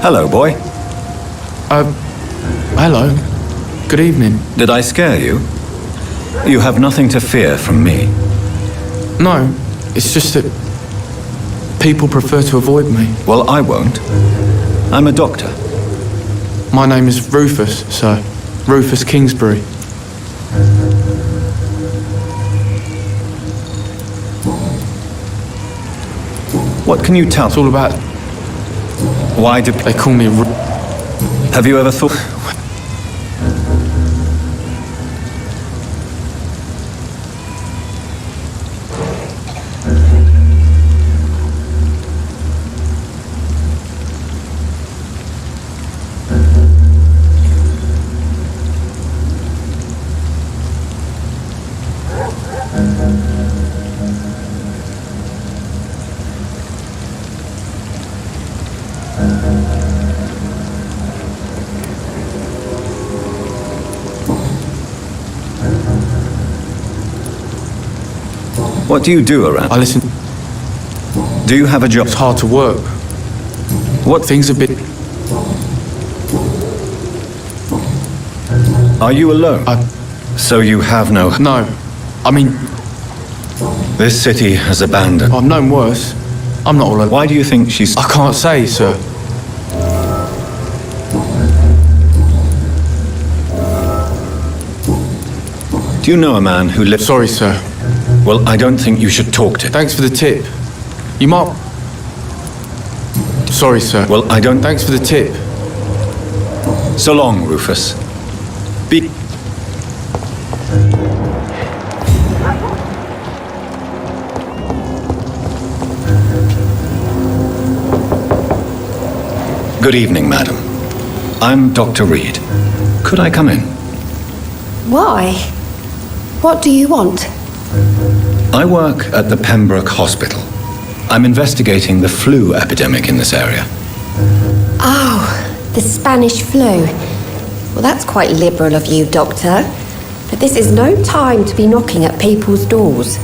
Hello, boy. Hello. Good evening. Did I scare you? You have nothing to fear from me. No, it's just that people prefer to avoid me. Well, I won't. I'm a doctor. My name is Rufus, sir. Rufus Kingsbury. What can you tell? It's all about... Why do they call me... Have you ever thought... What do you do around? I listen. Do you have a job? It's hard to work. What? Things a bit... Are you alone? So you have no... No. I mean... This city has abandoned... I've known worse. I'm not all alone. Why do you think she's... I can't say, sir. Do you know a man who lives... Sorry, sir. Well, I don't think you should talk to him. Thanks for the tip. You might... Sorry, sir. Well, I don't... Thanks for the tip. So long, Rufus. Be... Good evening, madam. I'm Dr. Reid. Could I come in? Why? What do you want? I work at the Pembroke Hospital. I'm investigating the flu epidemic in this area. Oh, the Spanish flu. Well, that's quite liberal of you, Doctor. But this is no time to be knocking at people's doors.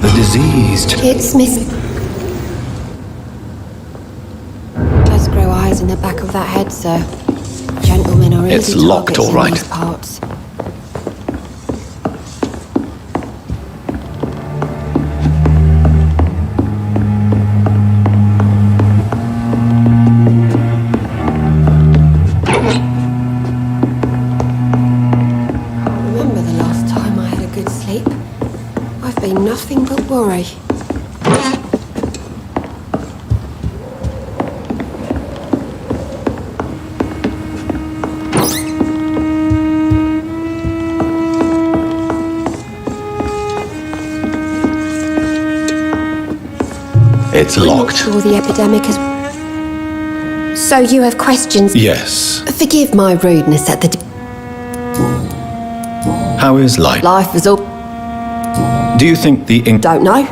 The diseased... It's Miss... Does grow eyes in the back of that head, sir. Gentlemen are It's easy locked, targets all right. in these parts. worry. It's locked. Sure the epidemic is... So you have questions? Yes. Forgive my rudeness at the... How is life? Life is all... Do you think the Don't know.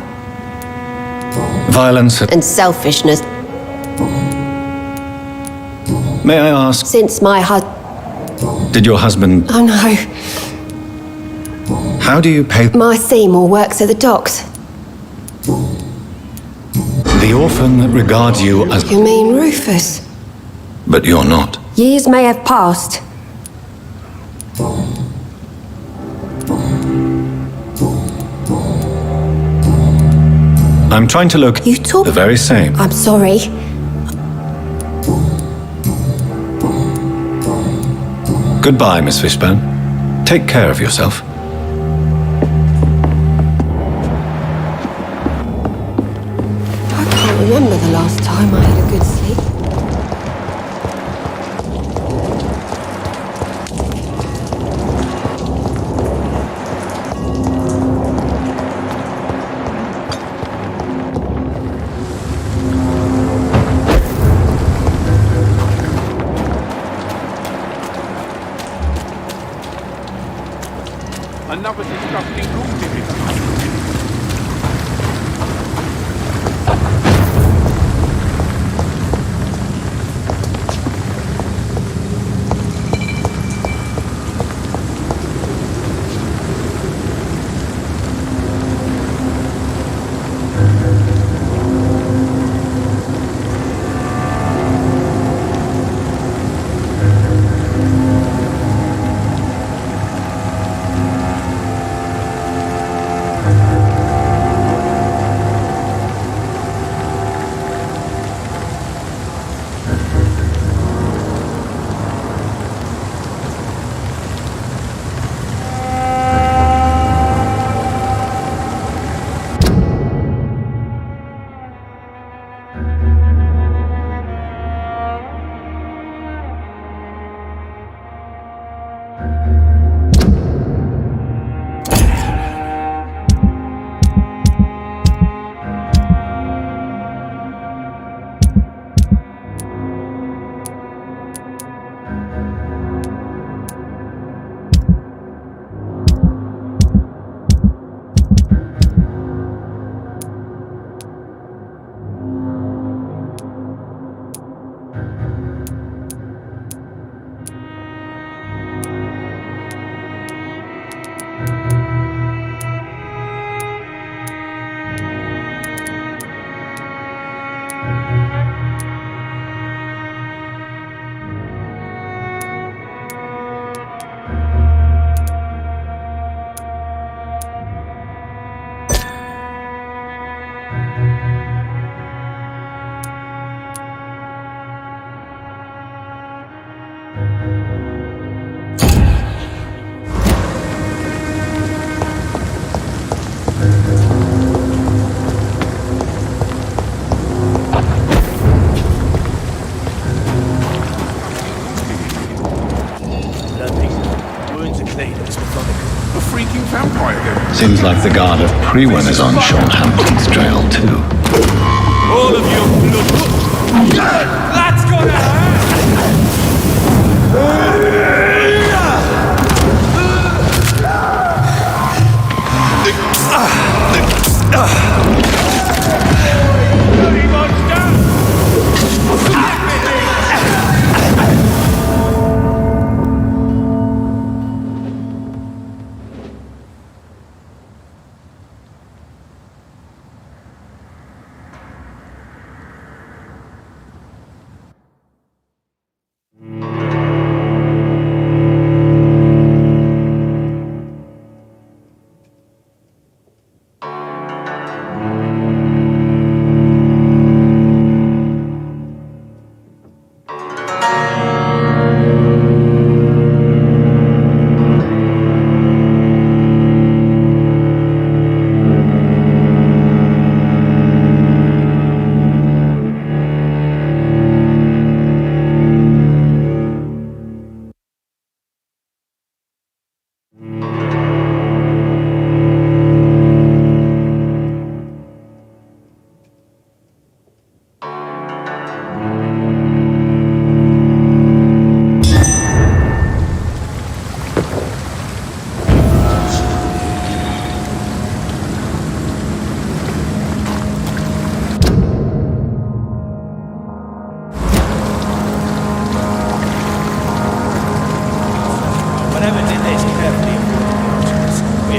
violence And selfishness. May I ask, Since my did your husband... Oh no. How do you pay... My Seymour works at the docks. The orphan that regards you as... You mean Rufus? But you're not. Years may have passed. I'm trying to locate... You talk... The very same. I'm sorry. Goodbye, Miss Fishburne. Take care of yourself. I can't remember the last time I had a good sleep. Another disgusting cultivist. A freaking vampire again. Seems like the guard of Prewen is on Sean Hampton's trail, too. All of you look. That's gonna Bloody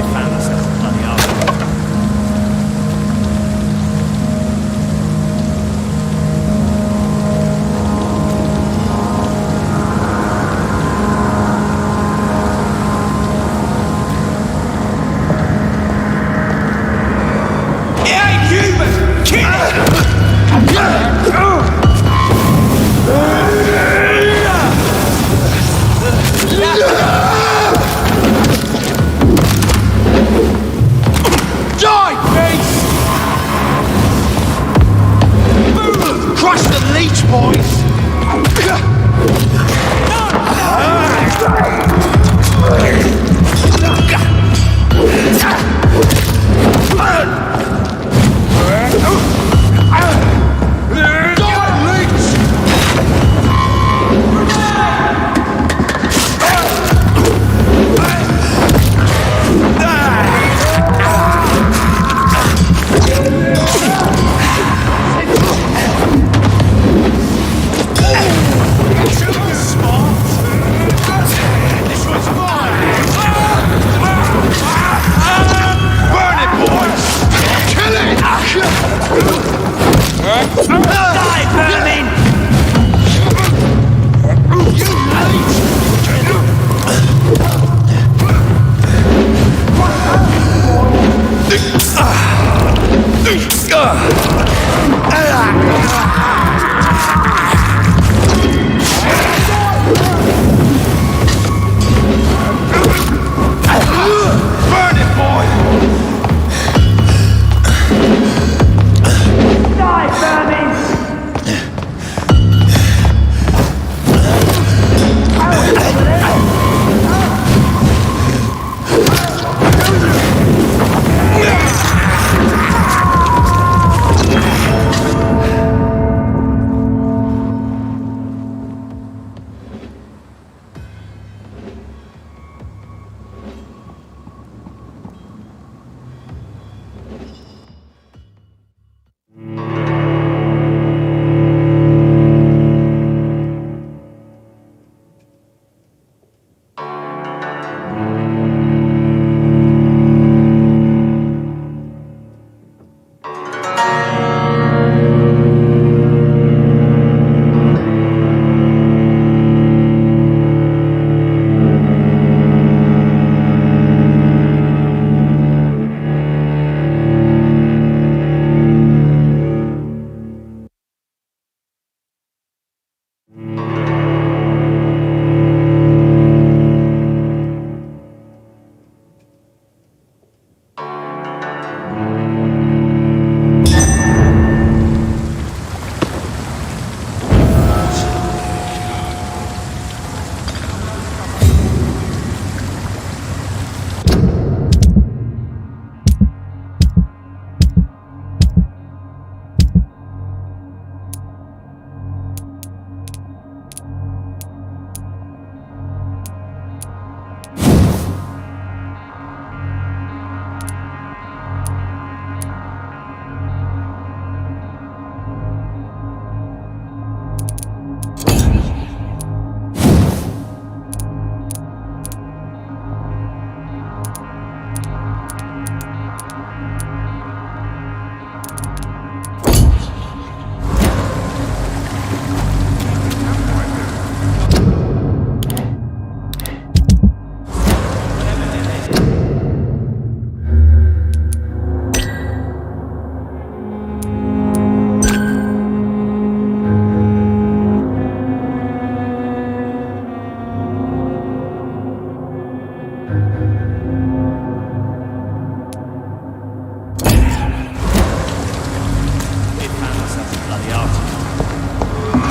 They found us at the bloody arse. Crush the leech, boys!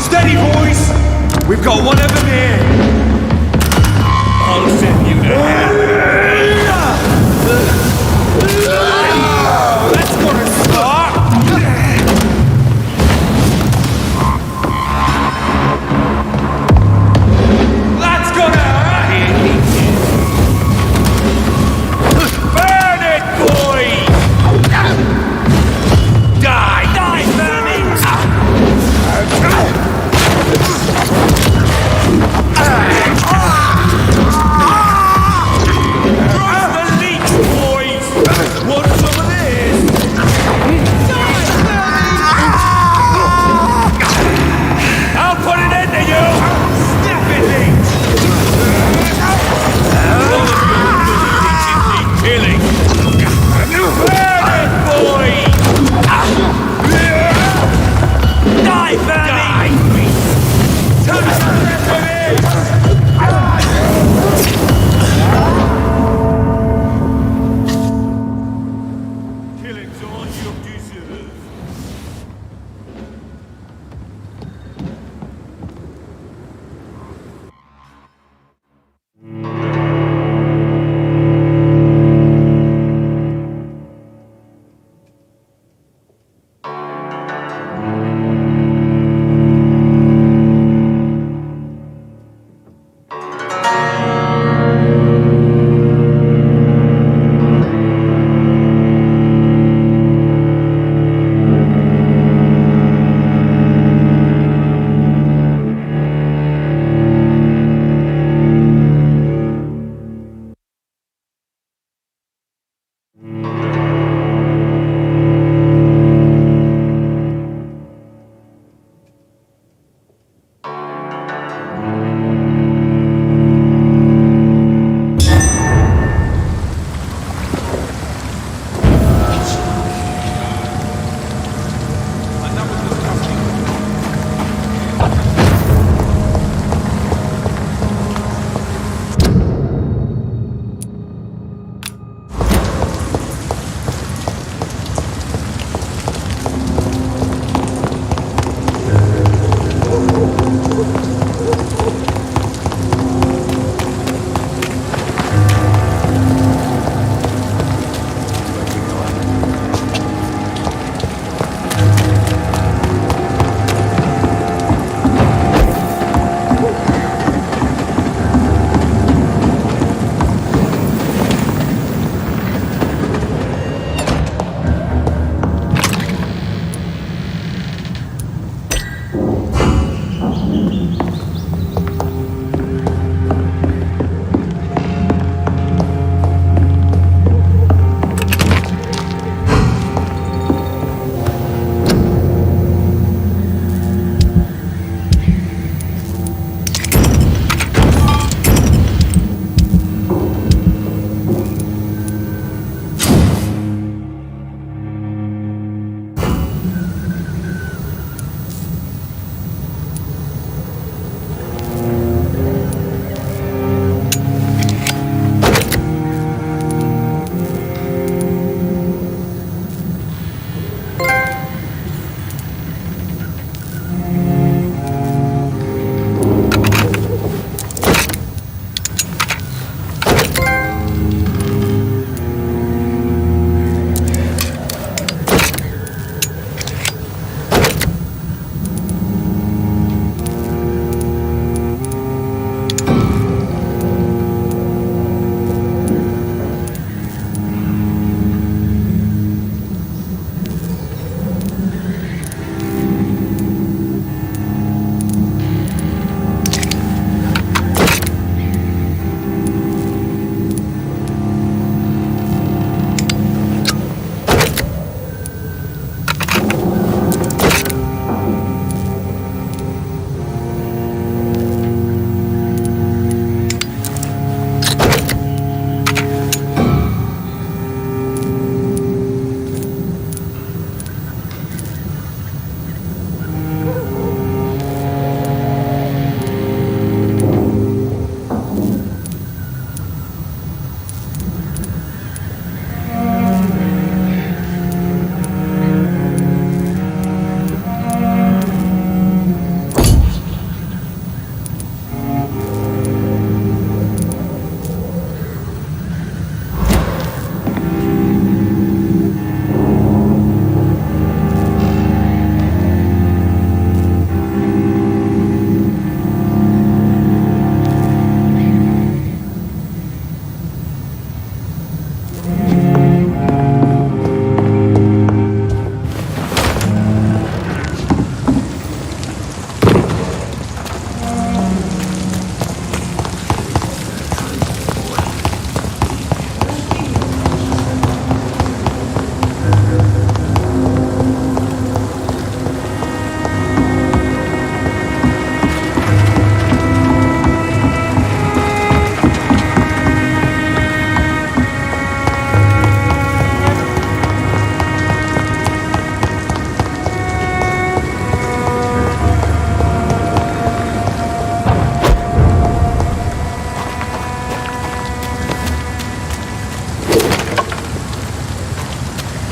Steady, boys! We've got one of them here! I'll send you to hell! That's gonna start! That's gonna hurt! Burn it, boys! Die! Die, vermin!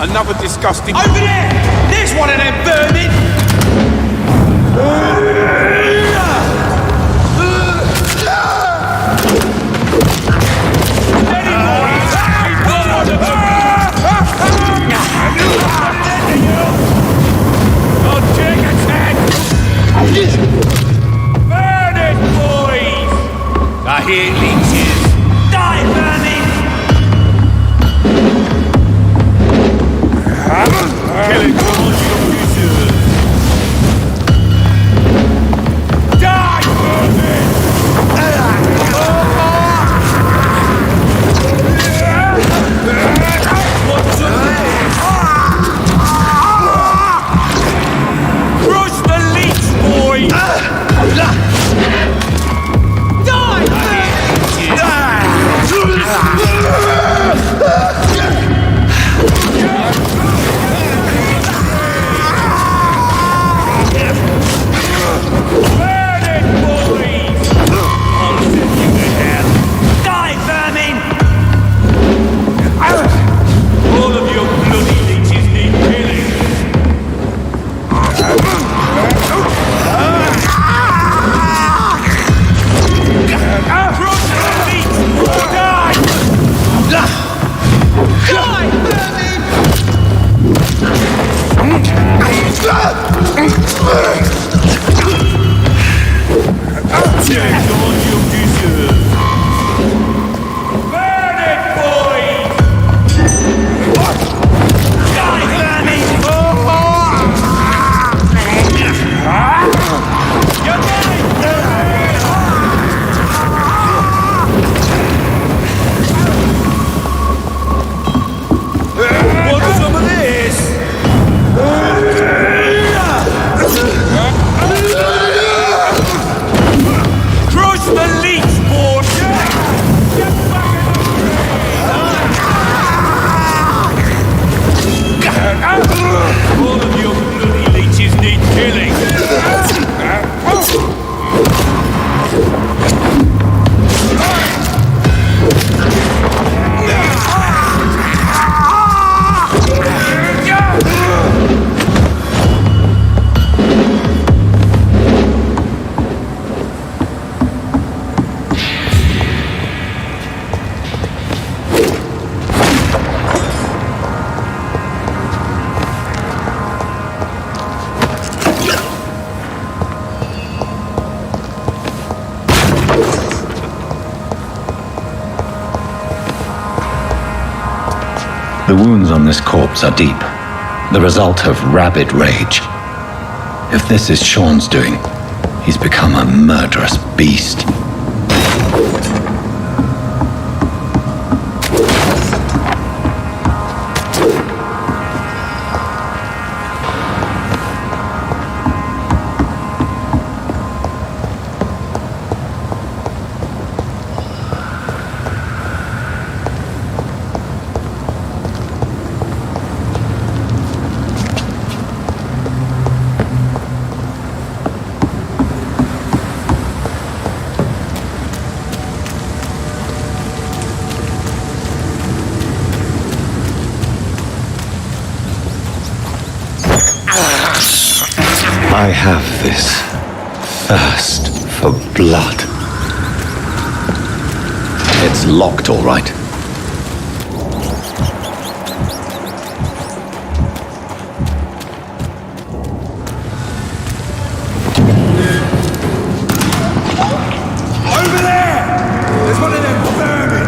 Another disgusting... Over there! There's one of them vermin! I'll take its head! Burn it, boys! I hear leeches. Die, vermin! Kill it, all you deserve. Die, vermin! What's the crush the leech, boy! Die, burn it, boys! I'll send you to hell. Die, vermin! All of your bloody leeches need killing. Crush the leech! Die! Die, vermin! Take all you deserve. Burn it, boys! Die, vermin! You're dying, want some of this? Crush the leech, board! All of your bloody leeches need killing. The wounds on this corpse are deep, the result of rabid rage. If this is Sean's doing, he's become a murderous beast. I have this thirst for blood. It's locked, all right. Over there! There's one of them vermin!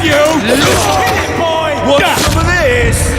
you! Boy! Want some of this?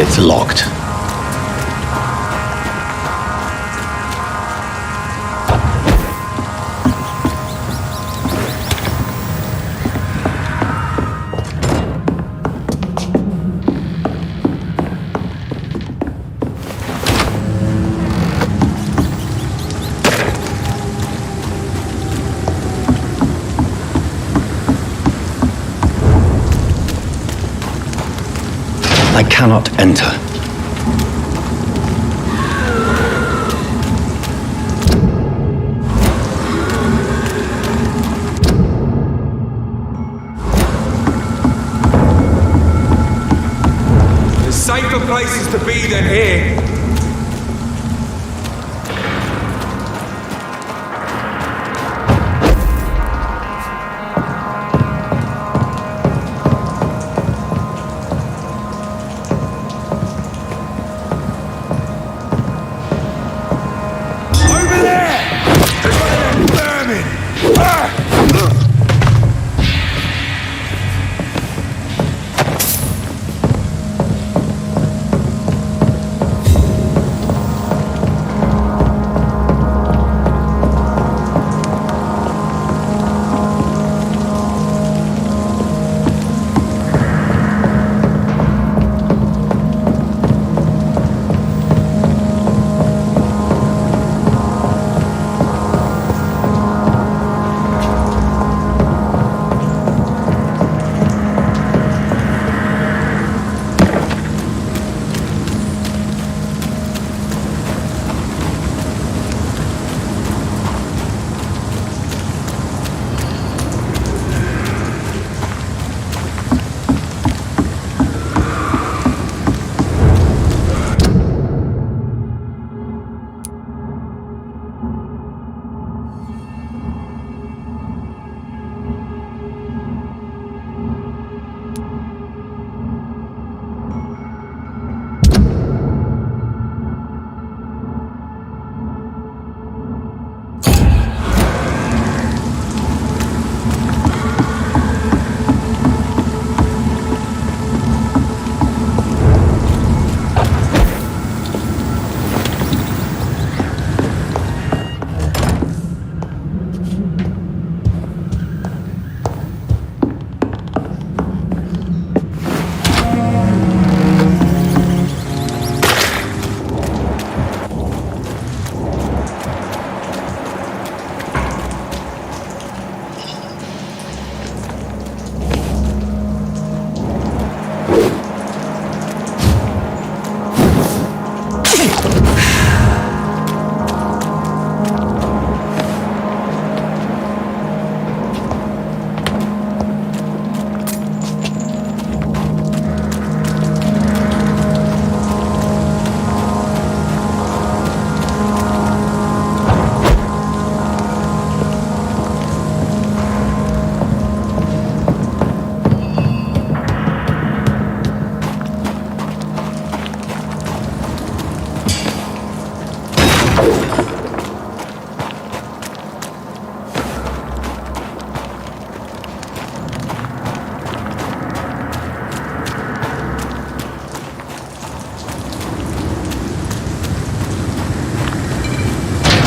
It's locked. I cannot enter. There's safer places to be than here.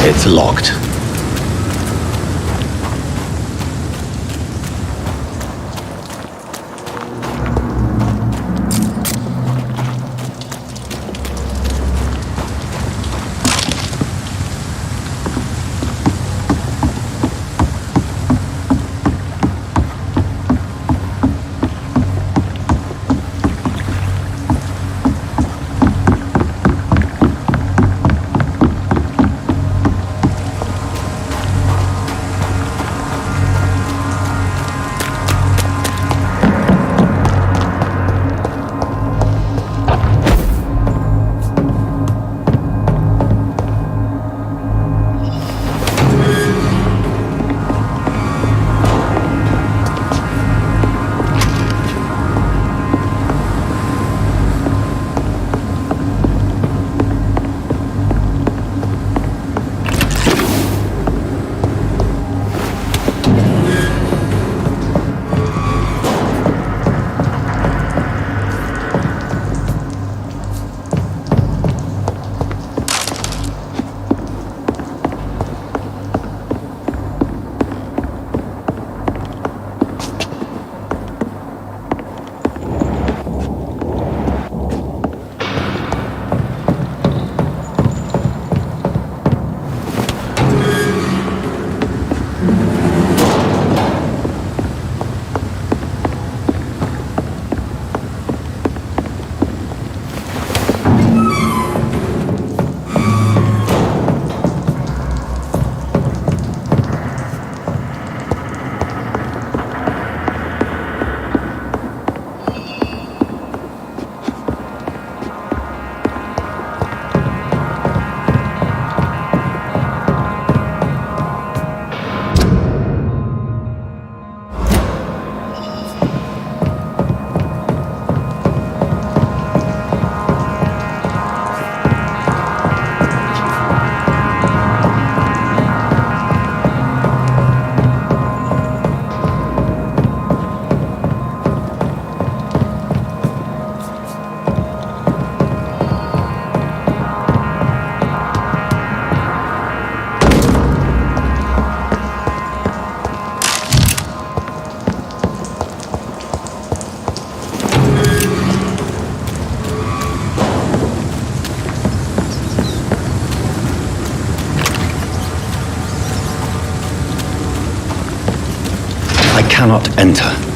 It's locked. I cannot enter.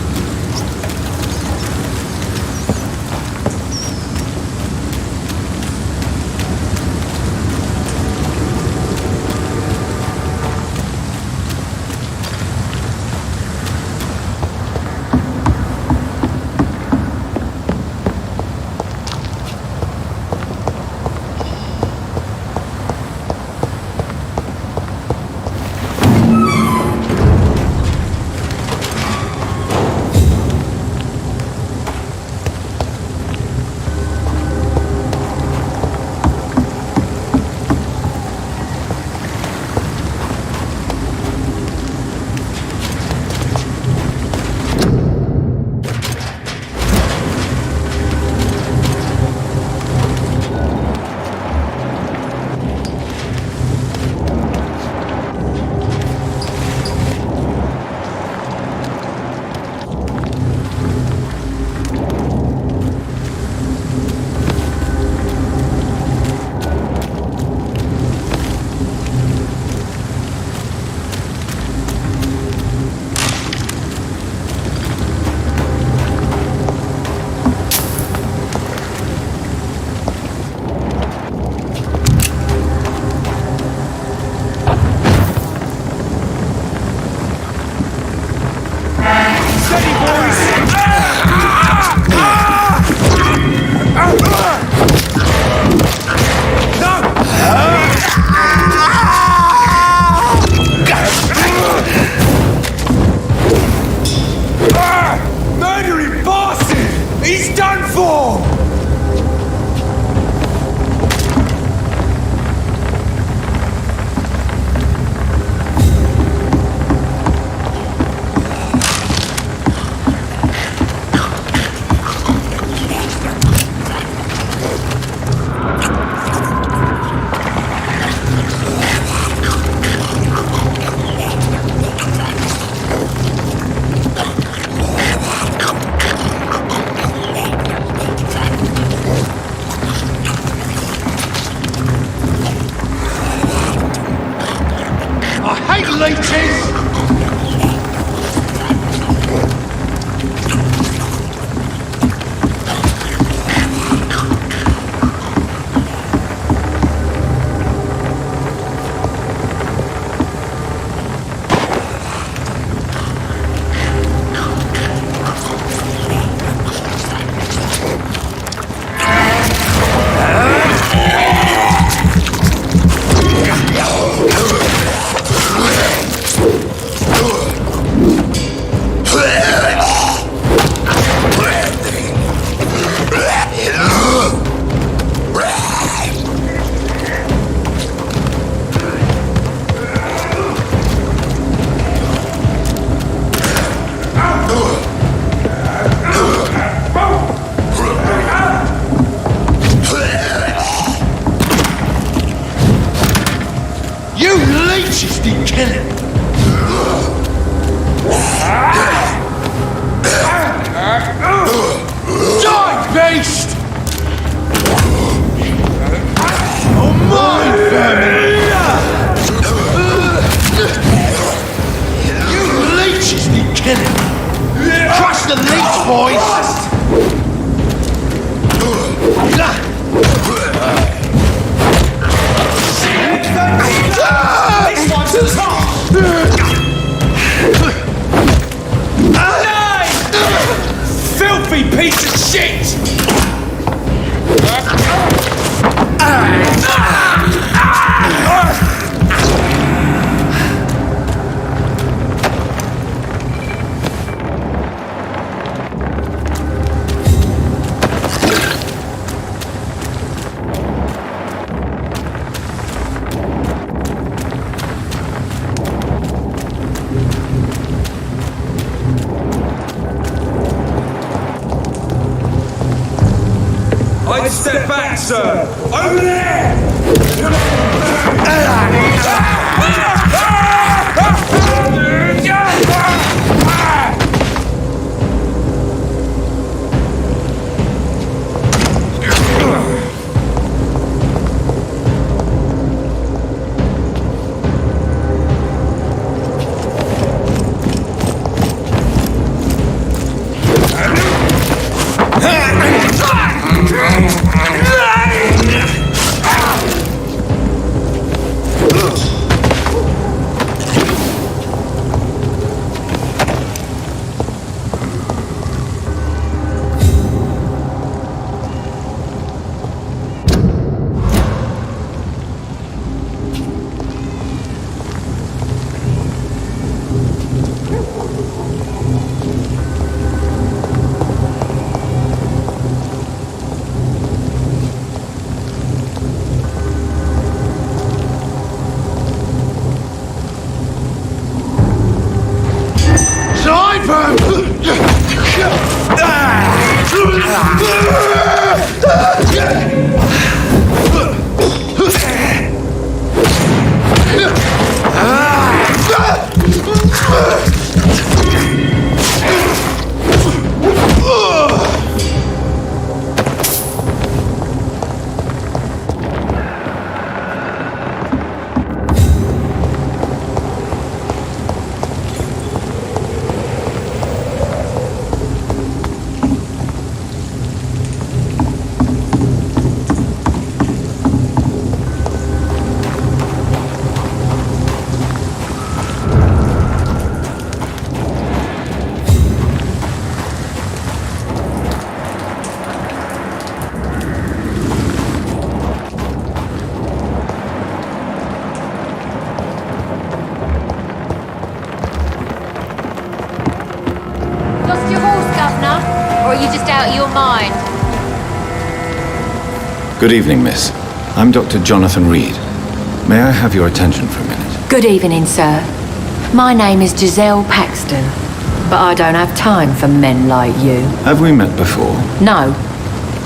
I'd step back, sir! Over there! Good evening, miss. I'm Dr. Jonathan Reid. May I have your attention for a minute? Good evening, sir. My name is Giselle Paxton, but I don't have time for men like you. Have we met before? No,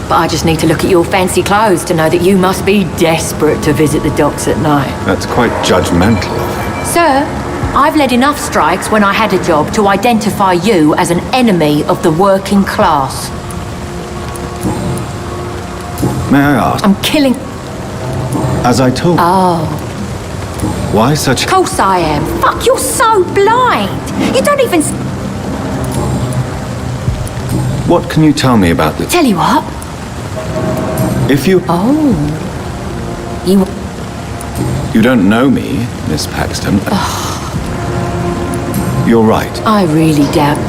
but I just need to look at your fancy clothes to know that you must be desperate to visit the docks at night. That's quite judgmental of you. Sir, I've led enough strikes when I had a job to identify you as an enemy of the working class. May I ask? I'm killing... As I told... Oh. Why such... Of course I am. Fuck, you're so blind. You don't even... What can you tell me about the... Tell you what. If you... Oh. You don't know me, Miss Paxton. You're right. I really doubt...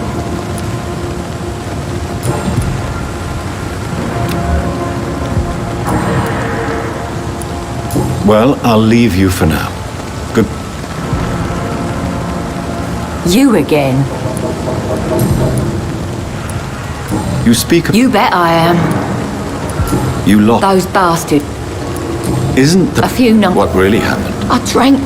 Well, I'll leave you for now. Good... You again? You speak of... You bet I am. You lost... Those bastards. Isn't the... A few What really happened? I drank...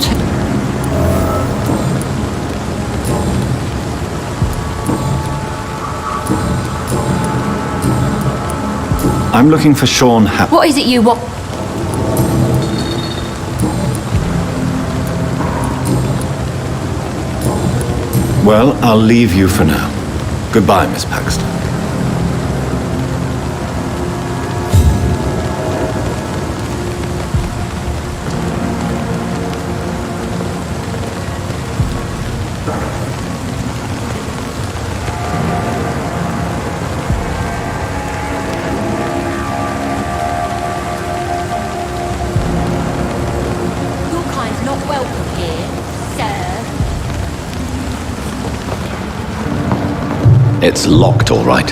I'm looking for Sean What is it you want? Well, I'll leave you for now. Goodbye, Miss Paxton. Your kind's not welcome here, sir. It's locked, all right.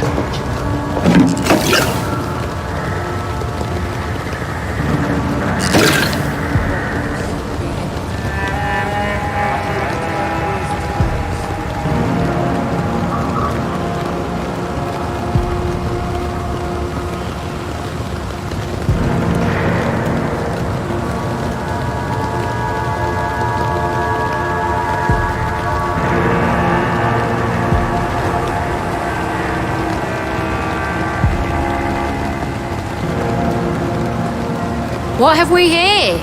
What have we here?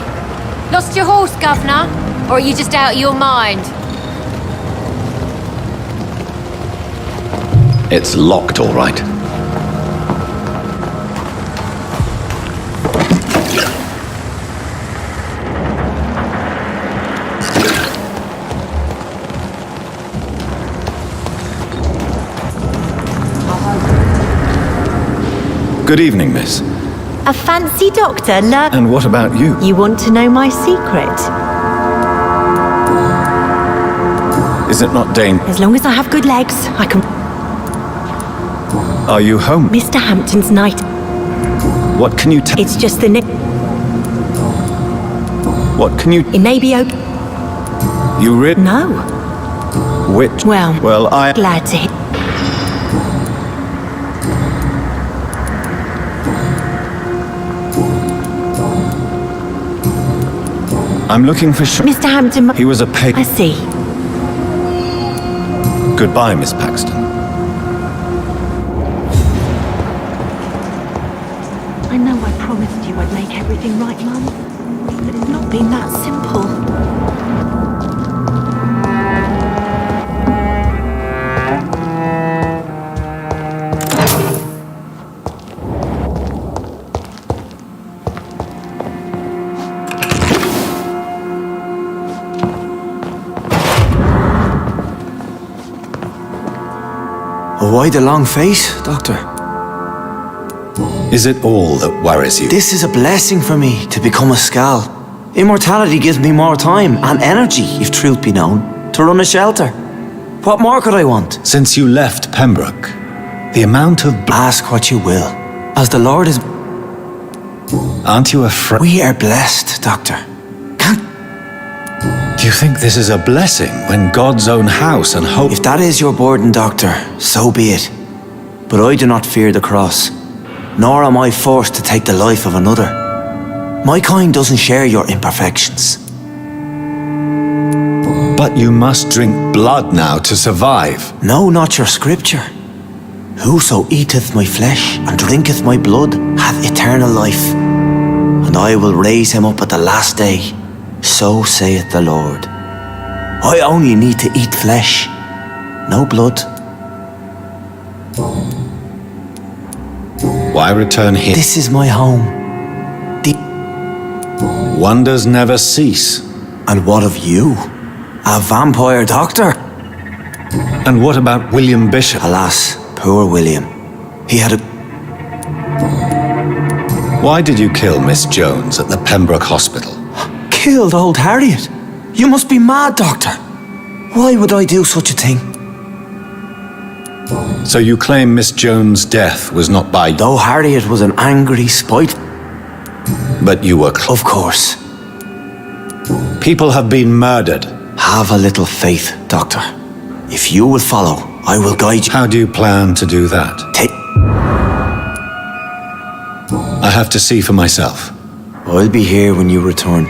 Lost your horse, Governor? Or are you just out of your mind? It's locked, all right. Good evening, miss. A fancy doctor, And what about you? You want to know my secret? Is it not dangerous? As long as I have good legs, I can... Are you home? Mr. Hampton's night. What can you tell? It's just the... What can you... It may be okay. You read? No. Which? Well, I... Glad to hear. I'm looking for... Mr. Hampton... He was a pig. I see. Goodbye, Miss Paxton. I know I promised you I'd make everything right, Mum. But it's not been that simple. Why the long face, Doctor? Is it all that worries you? This is a blessing for me to become a Skal. Immortality gives me more time and energy, if truth be known, to run a shelter. What more could I want? Since you left Pembroke, the amount of... Ask what you will. As the Lord is... Aren't you afraid? We are blessed, Doctor. Do you think this is a blessing when God's own house and hope... If that is your burden, Doctor, so be it. But I do not fear the cross, nor am I forced to take the life of another. My kind doesn't share your imperfections. But you must drink blood now to survive. No, not your scripture. Whoso eateth my flesh and drinketh my blood hath eternal life, and I will raise him up at the last day. So saith the Lord. I only need to eat flesh, no blood. Why return here? This is my home. Wonders never cease. And what of you? A vampire doctor? And what about William Bishop? Alas, poor William. He had a... Why did you kill Miss Jones at the Pembroke Hospital? Killed old Harriet? You must be mad, Doctor. Why would I do such a thing? So you claim Miss Jones' death was not by... Though Harriet was an angry, spiteful... But you were... Of course. People have been murdered. Have a little faith, Doctor. If you will follow, I will guide you. How do you plan to do that? I have to see for myself. I'll be here when you return.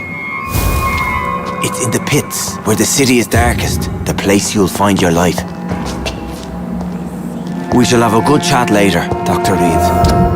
It's in the pits, where the city is darkest, the place you'll find your light. We shall have a good chat later, Dr. Reid.